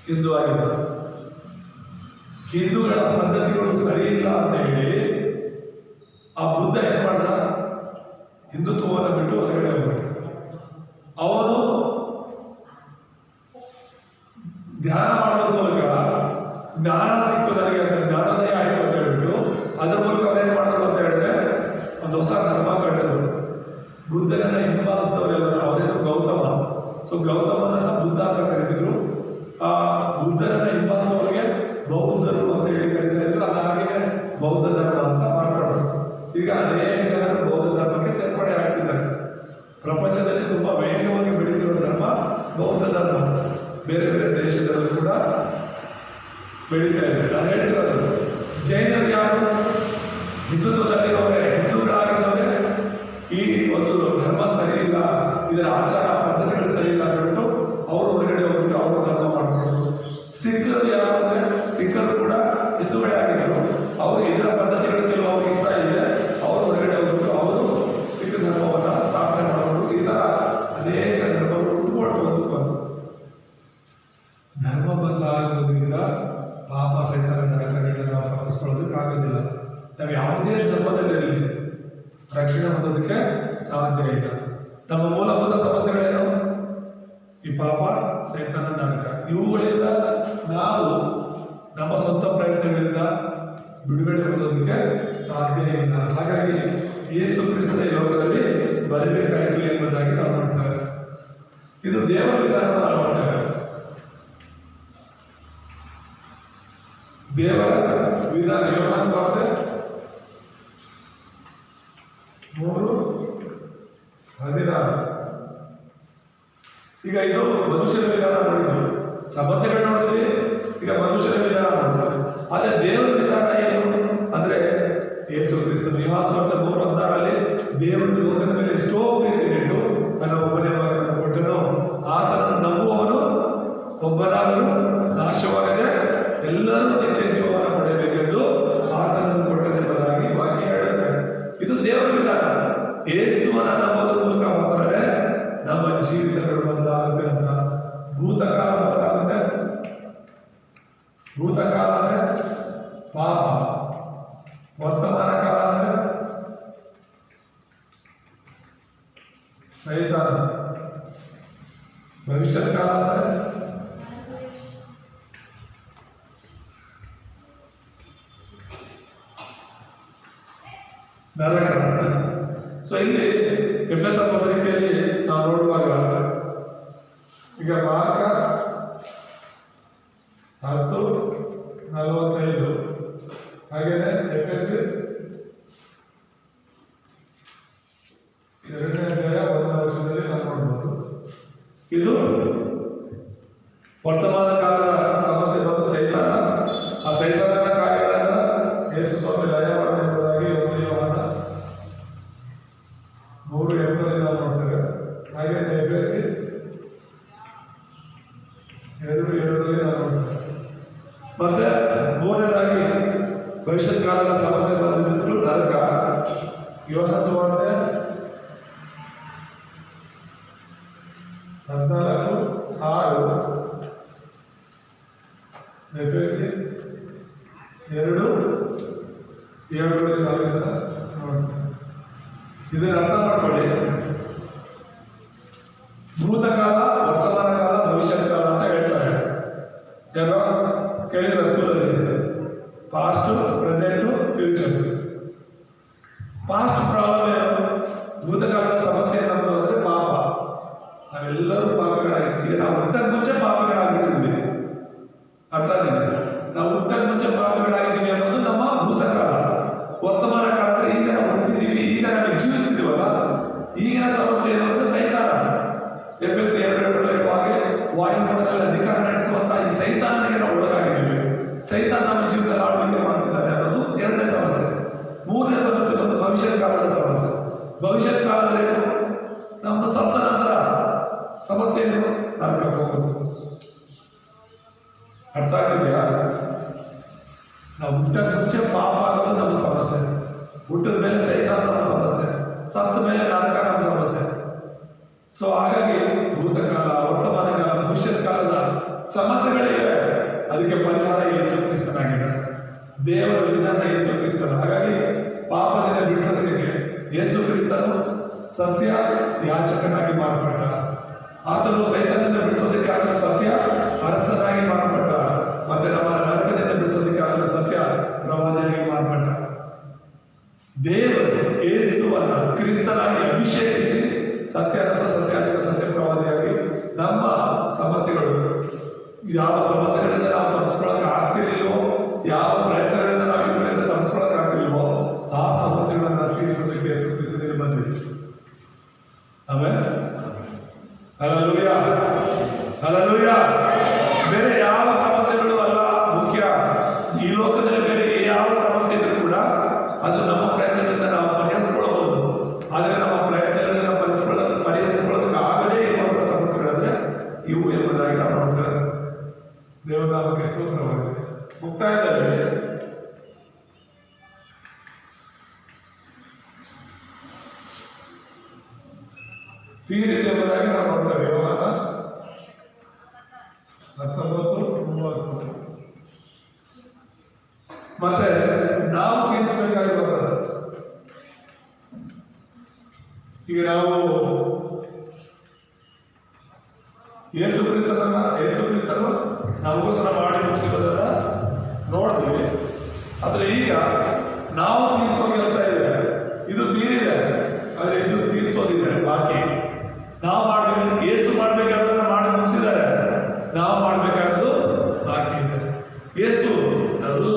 ಹಿಂದೂ ಆಗಿದ್ದ. ಹಿಂದೂಗಳ ಪದ್ಧತಿಗಳು ಸರಿ ಇಲ್ಲ ಅಂತ ಹೇಳಿ ಆ ಬುದ್ಧ ಏನ್ ಮಾಡ್ದ? ಹಿಂದುತ್ವವನ್ನು ಬಿಟ್ಟು ಹೊರಗಡೆ ಹೋದ. ಅವನು ಧ್ಯಾನ ಮಾಡೋದ್ರ ಮೂಲಕ ಜ್ಞಾನ ಸಿಕ್ತು ನನಗೆ, ಅಂತ ಜ್ಞಾನೋದಯ ಆಯ್ತು ಅಂತ ಹೇಳ್ಬಿಟ್ಟು ಅದರ ಮೂಲಕ ಅವರೇನ್ ಮಾಡಿದ್ರು ಅಂತ ಹೇಳಿದ್ರೆ ಒಂದು ಹೊಸ ಧರ್ಮ ಕಟ್ಟಿದ್ರು. ಬುದ್ಧನನ್ನ ಹಿಂಬಾಲಿಸಿದವರೆಲ್ಲ ಅವರ ಹೆಸರು ಗೌತಮ. ಸೊ ಗೌತಮನನ್ನ ಬುದ್ಧ ಅಂತ ಕರಿತಿದ್ರು. ಆ ಬುದ್ಧನನ್ನ ಹಿಂಬಾಲಿಸೋರಿಗೆ ಬೌದ್ಧರು ಅಂತ ಹೇಳಿ ಕರೀತಾ ಇದ್ರು. ಅದಾಗಿನೇ ಬೌದ್ಧ ಧರ್ಮ ಅಂತ ಮಾತಾಡೋದು. ಈಗ ಅನೇಕ ಜನರು ಬೌದ್ಧ ಧರ್ಮಕ್ಕೆ ಸೇರ್ಪಡೆ ಆಗ್ತಿದ್ದಾರೆ. ಪ್ರಪಂಚದಲ್ಲಿ ತುಂಬಾ ವೇಗವಾಗಿ ಬೆಳೀತಿರೋ ಧರ್ಮ ಬೌದ್ಧ ಧರ್ಮ. ಬೇರೆ ಬೇರೆ ದೇಶದಲ್ಲೂ ಕೂಡ ಬೆಳೀತಾ ಇದೆ. ನಾನು ಹೇಳ್ತಿರೋದು, ಜೈನರು ಯಾರು? ಹಿಂದುತ್ವದಲ್ಲಿರೋರೆ, ಹಿಂದೂಗಳಾಗಿದ್ದವರೇ ಈ ಒಂದು ಧರ್ಮ ಸರಿ ಇಲ್ಲ, ಇದರ ಆಚಾರ ಪದ್ಧತಿಗಳು ಸರಿ ಇಲ್ಲ ಅಂತ ಹೇಳ್ಬಿಟ್ಟು ಅವರು ಹೊರಗಡೆ ಹೋಗ್ಬಿಟ್ಟು ಅವರು ಧರ್ಮ ಮಾಡ್ಕೊಂಡು. ಸಿಖ್ರು ಯಾರು ಅಂದ್ರೆ ಸಿಖ್ರು ಕೂಡ ಹಿಂದೂಗಳೇ ಆಗಿದ್ರು. ಅವರು ಇದರ ಪದ್ಧತಿಗಳು ಕೆಲವು ಅವ್ರಿಗೆ ಇಷ್ಟ ಇದೆ, ಅವರು ಹೊರಗಡೆ ಹೋಗ್ಬಿಟ್ಟು ಅವರು ಸಿಖ್ ಧರ್ಮವನ್ನು ಸ್ಥಾಪನೆ ಮಾಡಿಕೊಂಡು ಈ ಥರ ಅನೇಕ ಧರ್ಮಗಳು ಹುಟ್ಟುಕೊಳ್ತು. ಧರ್ಮ ಬದಲಾಗೋದ್ರಿಂದ ಪಾಪ ಸೈತಾನ ನರಕಗಳಿಂದ ನಾವು ತಪ್ಪಿಸ್ಕೊಳ್ಳೋದಕ್ಕಾಗೋದಿಲ್ಲ. ನಾವು ಯಾವುದೇ ಧರ್ಮದಲ್ಲಿರಲಿ ರಕ್ಷಣೆ ಹೊಂದೋದಕ್ಕೆ ಸಾಧ್ಯ ಇಲ್ಲ. ನಮ್ಮ ಮೂಲಭೂತ ಸಮಸ್ಯೆಗಳೇನು? ಈ ಪಾಪ, ಸೈತಾನ, ನರಕ. ಇವುಗಳಿಂದ ನಾವು ನಮ್ಮ ಸ್ವಂತ ಪ್ರಯತ್ನಗಳಿಂದ ಬಿಡುಗಡೆ ಹೊಂದೋದಕ್ಕೆ ಸಾಧ್ಯ ಇಲ್ಲ. ಹಾಗಾಗಿ ಯೇಸು ಕ್ರಿಸ್ತನ ಈ ಲೋಕದಲ್ಲಿ ಬರಬೇಕಾಯಿತು ಎಂಬುದಾಗಿ ನಾವು ನೋಡ್ತೇವೆ. ಇದು ದೇವರ ವಿಧಾನ ನಾವು ನೋಡ್ತೇವೆ. ದೇವರ ವಿಧಾನ. ಯೋಹಾನ ಸುವಾರ್ತೆ 3:16. ಈಗ ಇದು ಮನುಷ್ಯರ ವಿಧಾನ ನೋಡಿದ್ವಿ, ಸಮಸ್ಯೆಗಳು ನೋಡಿದ್ವಿ, ಈಗ ಮನುಷ್ಯರ ವಿಧಾನ ನೋಡಿದ್ವಿ. ಆದ್ರೆ ದೇವರ ವಿಧಾನ ಏನು ಅಂದ್ರೆ ಯೇಸು ಕ್ರಿಸ್ತನು. ಯೋಹಾನ ಸುವಾರ್ತೆ 3:16 ದೇವರು ಲೋಕದ ಮೇಲೆ ಎಷ್ಟೋ ಪ್ರೀತಿಯಿಟ್ಟು ತನ್ನ ಒಬ್ಬನೇ ಮಗನನ್ನು ಕೊಟ್ಟನು, ಆತನನ್ನು ನಂಬುವವನು ಒಬ್ಬನಾದರೂ ನಾಶವಾಗದೆ ಎಲ್ಲರೂ ನಿತ್ಯ ಜೀವವನ್ನು ಪಡೆಯಬೇಕೆಂದು ಆತನನ್ನು ಕೊಟ್ಟನೆಂಬುದಾಗಿ ವಾಕ್ಯ ಹೇಳುತ್ತೆ. ಇದು ದೇವರ ವಿಧಾನ. ಯೇಸುವನ್ನ ನಂಬೋದ್ರ ಮೂಲಕ ಮಾತ್ರನೇ ನಮ್ಮ ಜೀವಿತಗಳು ಬದಲಾಗುತ್ತೆ ಅಂತ. ಭೂತಕಾಲ ಬದಲಾಗುತ್ತೆ. ಭೂತಕಾಲ ಅಂದ್ರೆ ಪಾಪ, ವರ್ತಮಾನ ಕಾಲ ಅಂದ್ರೆ ಸೈತಾನ, ಭವಿಷ್ಯತ್ ಕಾಲ ಅಂದ್ರೆ ನರಕ. ಸೊ ಇಲ್ಲಿ ಎಫೆಸರ್ ಪತ್ರಿಕೆಯಲ್ಲಿ ನಾವು ನೋಡುವಾಗ ಈಗ ಮಾರ್ಕ 10:45 ಹಾಗೇನೆ ಎಫೆಸಿ 2ನೇ ಅಧ್ಯಾಯ 1ನೇ ವಚನದಲ್ಲಿ ನಾವು ನೋಡಬಹುದು. ಇದು ವರ್ತಮಾನ ಕಾಲದ ಸಮಸ್ಯೆ ಮತ್ತು ಸೈತಾನ, ಆ ಸೈತಾನದ ಕಾರ್ಯಗಳನ್ನು ಯೇಸು ಸ್ವಾಮಿ ಲಯ ಮಾಡಬಹುದಾಗಿ 1 ಯೋಹಾನ 3:8 ನಾವು ನೋಡ್ತೇವೆ. ಹಾಗೇನೆ ಎಫೆಸಿ 2:7 ನಾವು ನೋಡ್ತೇವೆ. ಮತ್ತೆ ಮೂರನೇದಾಗಿ ಭವಿಷ್ಯತ್ ಕಾಲದ ಸಮಸ್ಯೆ ಬಂದಿದ್ದು ನರಕ. ಯೋಹಾನ ಸುವಾರ್ತೆ 14:6, ಎಫೆಸಿ 2:7 ಇದನ್ನ ಅರ್ಥ ಮಾಡ್ಕೊಳ್ಳಿ. ಭೂತಕಾಲ, ವರ್ತಮಾನ ಕಾಲ, ಭವಿಷ್ಯತ್ ಕಾಲ ಅಂತ ಹೇಳ್ತಾರೆ. ಏನೋ ಕೇಳಿದ್ರೆ ಸ್ಕೂಲಲ್ಲಿ past, present, future. Past problem ಏನು? ಭೂತಕಾಲದ ಸಮಸ್ಯೆ ಏನಂತ ಅಂದ್ರೆ ಪಾಪ. ನಾವೆಲ್ಲರೂ ಪಾಪಗಳಾಗಿದ್ದೀವಿ. ಈಗ ನಾವು ಹುಟ್ಟಕ್ಕೆ ಮುಂಚೆ ಪಾಪಗಳಾಗಿಟ್ಟಿದ್ದೀವಿ. ಅರ್ಥ ಆಗಿದೆ? ನಾವು ಹುಟ್ಟಕ್ಕೆ ಮುಂಚೆ ಪಾಪಗಳಾಗಿದ್ದೀವಿ ಅನ್ನೋದು ನಮ್ಮ ಭೂತಕಾಲ. ವರ್ತಮಾನ ಕಾಲ ಅಂದ್ರೆ ಈಗ ನಾವು ಹುಟ್ಟಿದ್ದೀವಿ, ಈಗ ನಾವು ಜೀವಿಸ್ತಿದ್ದೀವಲ್ಲ, ಈಗಿನ ಸಮಸ್ಯೆ ಏನು ಅಂದ್ರೆ ಸೈತಾನ. ಎಫೆಸಿ 2:7 ಹೇಳುವಾಗೆ ವಾಯುಮಂಡಲದಲ್ಲಿ ಅಧಿಕಾರ ನಡೆಸುವಂತ ಈ ಸೈತಾನನಿಗೆ ನಾವು ಒಳಗಾಗಿದ್ದೀವಿ. ಸೈತಾನ ನಮ್ಮ ಜೀವನದಲ್ಲಿ ಆಳ್ವಿಕೆ ಮಾಡ್ತಿದ್ದಾನೆ ಅನ್ನೋದು 2ನೇ ಸಮಸ್ಯೆ. 3ನೇ ಸಮಸ್ಯೆ ಬಂದು ಭವಿಷ್ಯತ್ ಕಾಲದ ಸಮಸ್ಯೆ. ಭವಿಷ್ಯತ್ ಕಾಲದಲ್ಲಿ ನಮ್ಮ ಸತ್ತ ನಂತರ ಸಮಸ್ಯೆ ಏನು? ನರಕಕ್ಕೆ ಹೋಗೋದು. ಅರ್ಥ ಆಗ್ತಿದೆಯಾ? ನಾವು ಹುಟ್ಟಕ್ಕೆ ಮುಂಚೆ ಪಾಪ ಅನ್ನೋದು ನಮ್ಮ ಸಮಸ್ಯೆ, ಹುಟ್ಟಿದ ಮೇಲೆ ಸೈತಾನ ನಮ್ಮ ಸಮಸ್ಯೆ, ಸತ್ತ ಮೇಲೆ ನರಕ ನಮ್ಮ ಸಮಸ್ಯೆ. ಸೊ ಹಾಗಾಗಿ ಭೂತಕಾಲ, ವರ್ತಮಾನ ಕಾಲ, ಭವಿಷ್ಯತ್ ಕಾಲದ ಸಮಸ್ಯೆಗಳಿವೆ. ಅದಕ್ಕೆ ಪರಿಹಾರ ಯೇಸು ಕ್ರಿಸ್ತನಾಗಿದೆ. ದೇವರ ವಿಧಾನ ಯೇಸು ಕ್ರಿಸ್ತನು. ಹಾಗಾಗಿ ಪಾಪದಿಂದ ಬಿಡಿಸೋದಕ್ಕೆ ಯೇಸು ಕ್ರಿಸ್ತನು ಸತ್ಯ ಯಾಚಕನಾಗಿ ಮಾರ್ಪಟ್ಟ. ಆತನು ಸೈತಾನದಿಂದ ಬಿಡಿಸೋದಕ್ಕೆ ಆತನ ಸತ್ಯ ಅರಸನಾಗಿ ಮಾರ್ಪಟ್ಟ. ಮತ್ತೆ ನಮ್ಮ ನರಕದಿಂದ ಬಿಡಿಸೋದಕ್ಕೆ ಆತನ ಸತ್ಯ ಪ್ರವಾದಿಯಾಗಿ ಮಾರ್ಪಟ್ಟ. ದೇವರು ಯೇಸುವನ್ನ ಕ್ರಿಸ್ತನಾಗಿ ಅಭಿಷೇಕಿಸಿ ಸತ್ಯಾರಸ, ಸತ್ಯಾಧಿಕ, ಸತ್ಯ ಪ್ರವಾದಿಯಾಗಿ ನಮ್ಮ ಸಮಸ್ಯೆಗಳು, ಯಾವ ಸಮಸ್ಯೆಗಳಿಂದ ನಾವು ತಪ್ಪಿಸ್ಕೊಳ್ಳೋಕೆ ಆಗ್ತಿರ್ಲಿಲ್ವೋ, ಯಾವ ಪ್ರಯತ್ನಗಳಿಂದ ನಾವು ಇವುಗಳಿಂದ ತಪ್ಪಿಸ್ಕೊಳ್ಳೋಕೆ ಆಗ್ತಿಲ್ವೋ, ಆ ಸಮಸ್ಯೆಗಳನ್ನ ತೀರಿಸೋದಕ್ಕೆ ಯೇಸು ಕ್ರಿಸ್ತನಿಗೆ ಬಂದ್ವಿ. ಆಮೇಲೆ ಹಲ್ಲೆಲೂಯಾ, ಹಲ್ಲೆಲೂಯಾ. ಬೇರೆ ಯಾವ ಸಮಸ್ಯೆಗಳು ಅಲ್ಲ ಮುಖ್ಯ. ಈ ಲೋಕದಲ್ಲಿ ಬೇರೆ ಯಾವ ಸಮಸ್ಯೆ ಇದ್ರೂ ಕೂಡ ಅದು ನಮ್ಮ ಪ್ರಯತ್ನದಿಂದ ನಾವು ಪರಿಹರಿಸಿಕೊಳ್ಳಬಹುದು. ಆದರೆ ನಮ್ಮ ಪ್ರಯತ್ನಗಳಿಂದ ನಾವು ಪರಿಹರಿಸಿಕೊಳ್ಳೋದಕ್ಕೆ ಆಗದೇ ಇರುವಂತಹ ಸಮಸ್ಯೆಗಳಂದ್ರೆ ಇವು ಎಂಬುದಾಗಿ ನಾವು ನೋಡ್ತೇವೆ. ದೇವರ ನಾಮಕ್ಕೆ ಸ್ತೋತ್ರವಾಗಿದೆ. ಮುಕ್ತಾಯದಲ್ಲಿ ತೀರಿತು ಎಂಬುದಾಗಿ ನಾವು ನೋಡ್ತೇವೆ. ಯೋಹಾನ 19:30. ಮತ್ತೆ ನಾವು ತೀರಿಸಬೇಕಾಗಿರುತ್ತದೆ. ಈಗ ನಾವು ಯೇಸು ಕ್ರಿಸ್ತನು ನಮಗೋಸ್ಕರ ಮಾಡಿ ಮುಗಿಸಿರೋದನ್ನ ನೋಡಿದ್ವಿ. ಆದ್ರೆ ಈಗ ನಾವು ತೀರಿಸೋ ಕೆಲಸ ಇದೆ. ಇದು ತೀರಿದೆ, ಆದ್ರೆ ಇದು ತೀರಿಸೋದಿದೆ ಬಾಕಿ. ನಾವು ಮಾಡ್ಬೇಕು. ಯೇಸು ಮಾಡ್ಬೇಕಾದ್ರನ್ನ ಮಾಡಿ ಮುಗಿಸಿದ್ದಾರೆ, ನಾವು ಮಾಡ್ಬೇಕಾದ್ದು ಬಾಕಿ ಇದೆ. ಯೇಸು ಎಲ್ಲ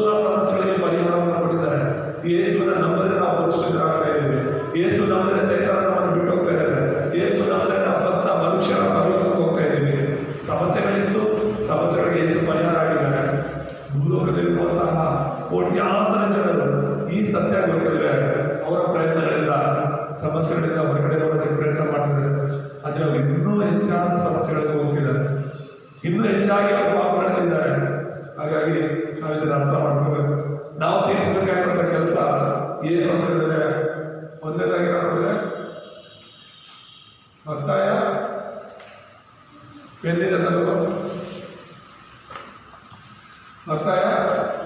ಇದನ್ನ ಅರ್ಥ ಮಾಡ್ಕೋಬೇಕು. ನಾವು ತೀರಿಸಬೇಕಾಗಿರುವಂಥ ಕೆಲಸ ಏನು ಅಂತ ಹೇಳಿದ್ರೆ, ಒಂದನೇದಾಗಿ ನೋಡಿದ್ರೆ ಒತ್ತಾಯ ಪೆನ್ನಿನ ತಲುಪ ಒತ್ತಾಯ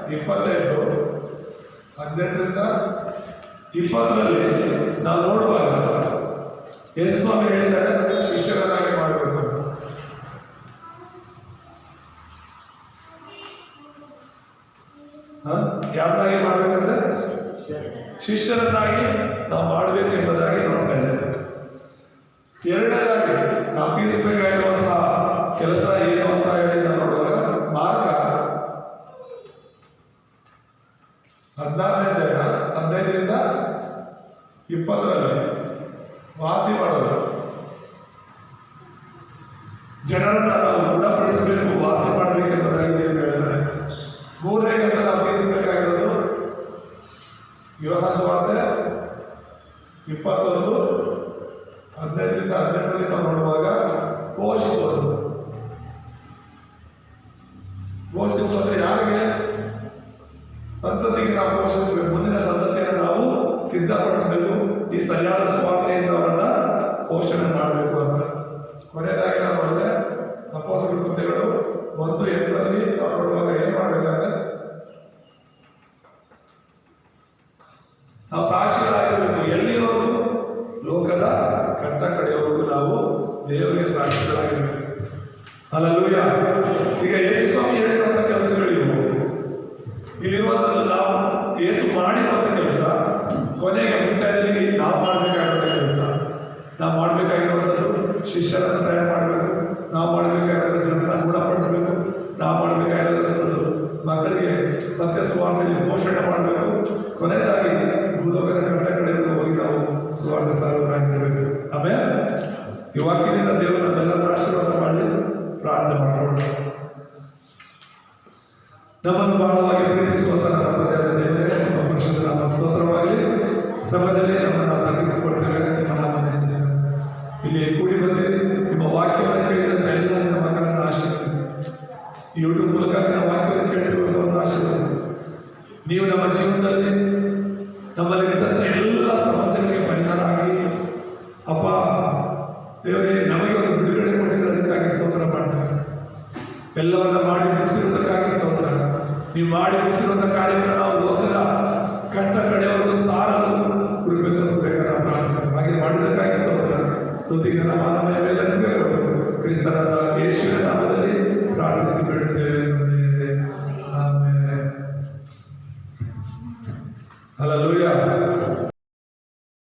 28-18 ನಾವು ನೋಡುವಾಗ ಯೇಸು ಸ್ವಾಮಿ ಹೇಳಿದ್ದಾರೆ ಶಿಷ್ಯರನ್ನಾಗಿ ಮಾಡಬೇಕು. ಯಾರನ್ನಾಗಿ ಮಾಡ್ಬೇಕಂತ? ಶಿಷ್ಯರನ್ನಾಗಿ ನಾವು ಮಾಡಬೇಕೆಂಬುದಾಗಿ ನೋಡ್ತಾ ಇದ್ದೇವೆ. ಎರಡನೇದಾಗಿ ನಾವು ತೀರಿಸಬೇಕಾಗಿರುವಂತಹ ಕೆಲಸ ಏನು ಅಂತ ಹೇಳಿ ನಾವು ನೋಡುವಾಗ ಮಾರ್ಗ 15-20 ವಾಸಿ ಮಾಡೋದು. ಜನರನ್ನ ನಾವು ಗುಣಪಡಿಸಬೇಕು, ವಾಸಿ ಮಾಡಬೇಕೆಂಬುದಾಗಿ ಹೇಳ್ತಾರೆ. ಮೂರನೇ ಕೆಲಸ ನಾವು ತೀರಿಸಬೇಕಾಗಿರೋದು ಯೋಹಾನ ಸುವಾರ್ತೆ 21-15 ನಾವು ನೋಡುವಾಗ ಪೋಷಿಸೋದು. ಪೋಷಿಸೋದು ಯಾರಿಗೆ? ಸಂತತಿಗೆ ನಾವು ಪೋಷಿಸಬೇಕು. ಮುಂದಿನ ಸಂತತಿಯನ್ನು ನಾವು ಸಿದ್ಧಪಡಿಸಬೇಕು. ಈ ಸರಿಯಾದ ಸುವಾರ್ತೆಯಿಂದ ಅವರನ್ನ ಪೋಷಣೆ ಮಾಡಬೇಕು ಅಂತ. ಕೊನೆಯದಾಗಿ ನಾವು ನೋಡಿದ್ರೆ ಅಪೊಸ್ತಲರ ಕೃತ್ಯಗಳು 1:8 ನಾವು ನೋಡುವಾಗ ಏನ್ ಮಾಡಬೇಕಾದ್ರೆ ನಾವು ಸಾಕ್ಷಿಗಳಾಗಿರಬೇಕು. ಎಲ್ಲಿವರೆಗೂ? ಲೋಕದ ಕಟ್ಟ ಕಡೆಯವರೆಗೂ ನಾವು ದೇವರಿಗೆ ಸಾಕ್ಷಿಗಳಾಗಿರಬೇಕು. ಹಲ್ಲೆಲೂಯ. ಈಗ ಯೇಸು ಸ್ವಾಮಿ ಹೇಳಿರುವಂಥ ಕೆಲಸಗಳಿವು. ಇಲ್ಲಿರುವಂಥದ್ದು ನಾವು ಯೇಸು ಮಾಡಿರುವಂಥ ಕೆಲಸ. ಕೊನೆಗೆ ಮುಕ್ತಾಯದಲ್ಲಿ ನಾವು ಮಾಡಬೇಕಾಗಿರುವಂಥ ಕೆಲಸ. ನಾವು ಮಾಡಬೇಕಾಗಿರುವಂಥದ್ದು ಶಿಷ್ಯರನ್ನು ತಯಾರು ಮಾಡಬೇಕು. ನಾವು ಮಾಡಬೇಕಾಗಿರೋದು ಜನರನ್ನ ಗುಣಪಡಿಸಬೇಕು. ನಾವು ಮಾಡಬೇಕಾಗಿರುವಂಥದ್ದು ಮಕ್ಕಳಿಗೆ ಸತ್ಯ ಸುವಾರ್ತೆಯಲ್ಲಿ ಪೋಷಣೆ ಮಾಡಬೇಕು. ಕೊನೆಯದಾಗಿ ಭೂಲೋಕದ ಕಟ್ಟ ಕಡೆಯಲ್ಲಿ ಹೋಗಿ ನಾವು ಸುವಾರ್ತೆ ಸಾರುವವರಾಗಿರಬೇಕು. ಆಮೇಲೆ ಈ ವಾಕ್ಯದಿಂದ ದೇವರು ನಮ್ಮೆಲ್ಲರನ್ನ ಆಶೀರ್ವಾದ ಮಾಡಿ ಪ್ರಾರ್ಥನೆ ಮಾಡಿಕೊಳ್ಳೋಣ. ನಮ್ಮನ್ನು ಬಹಳವಾಗಿ ಪ್ರೀತಿಸುವಂತ ನಮ್ಮ ತಂದೆಯಾದ ದೇವರೇ, ನಿಮ್ಮ ಪರಿಶುದ್ಧ ನಾಮ ಸ್ತೋತ್ರವಾಗಲಿ. ಸಮಯದಲ್ಲಿ ನಮ್ಮನ್ನು ತಗ್ಗಿಸಿಕೊಳ್ತೇವೆ. ನಿಮ್ಮ ನಾಮ ನೆಚ್ಚಿದ್ದೇವೆ. ಇಲ್ಲಿ ಕೂಡಿ ಬಂದು ನಿಮ್ಮ ವಾಕ್ಯವನ್ನು ಕೇಳಿದಂಥ ಎಲ್ಲ ನಿಮ್ಮ ಮಕ್ಕಳನ್ನು ಆಶೀರ್ವದಿಸಿ. ಯೂಟ್ಯೂಬ್ ಮೂಲಕ ನಿಮ್ಮ ವಾಕ್ಯವನ್ನು ಕೇಳ್ತಿರುವಂಥವನ್ನು ಆಶೀರ್ವದಿಸಿ. ನೀವು ನಮ್ಮ ಜೀವನದಲ್ಲಿ ನಮ್ಮಲ್ಲಿ ಇದ್ದಂಥ ಎಲ್ಲ ಸಮಸ್ಯೆಗಳಿಗೆ ಪರಿಹಾರ ಆಗಿ ಅಪ್ಪ ದೇವರೇ ನಮಗೆ ಒಂದು ಬಿಡುಗಡೆ ಕೊಟ್ಟಿರೋದಕ್ಕಾಗಿ ಸ್ತೋತ್ರ ಮಾಡ್ತೇವೆ. ಎಲ್ಲವನ್ನ ಮಾಡಿ ಮುಗಿಸಿರುವುದಕ್ಕಾಗಿ ಸ್ತೋತ್ರ. ನೀವು ಮಾಡಿ ಮುಗಿಸಿರುವಂಥ ಕಾರ್ಯವನ್ನು ನಾವು ಲೋಕದ ಕಟ್ಟ ಕಡೆಯವರೆಗೂ ಸಾರಲು ಕೃಪೆ ತೋರಿಸಬೇಕಂತ ನಾವು ಪ್ರಾರ್ಥಿಸ್ತೇವೆ. ಹಾಗೆ ಮಾಡಿದ್ದಕ್ಕಾಗಿ ಸ್ತೋತ್ರ. ಸ್ತುತಿಗೆ ಮಾನವೀಯ ಮೇಲೆ ನಿಮಗೆ ಕ್ರಿಸ್ತನಾದ ಯೇಸುವಿನ ನಾಮದಲ್ಲಿ ಪ್ರಾರ್ಥಿಸಿ ಬಿಡುತ್ತೇವೆ. ಆಮೆನ್. ಹಲ್ಲೆಲೂಯಾ.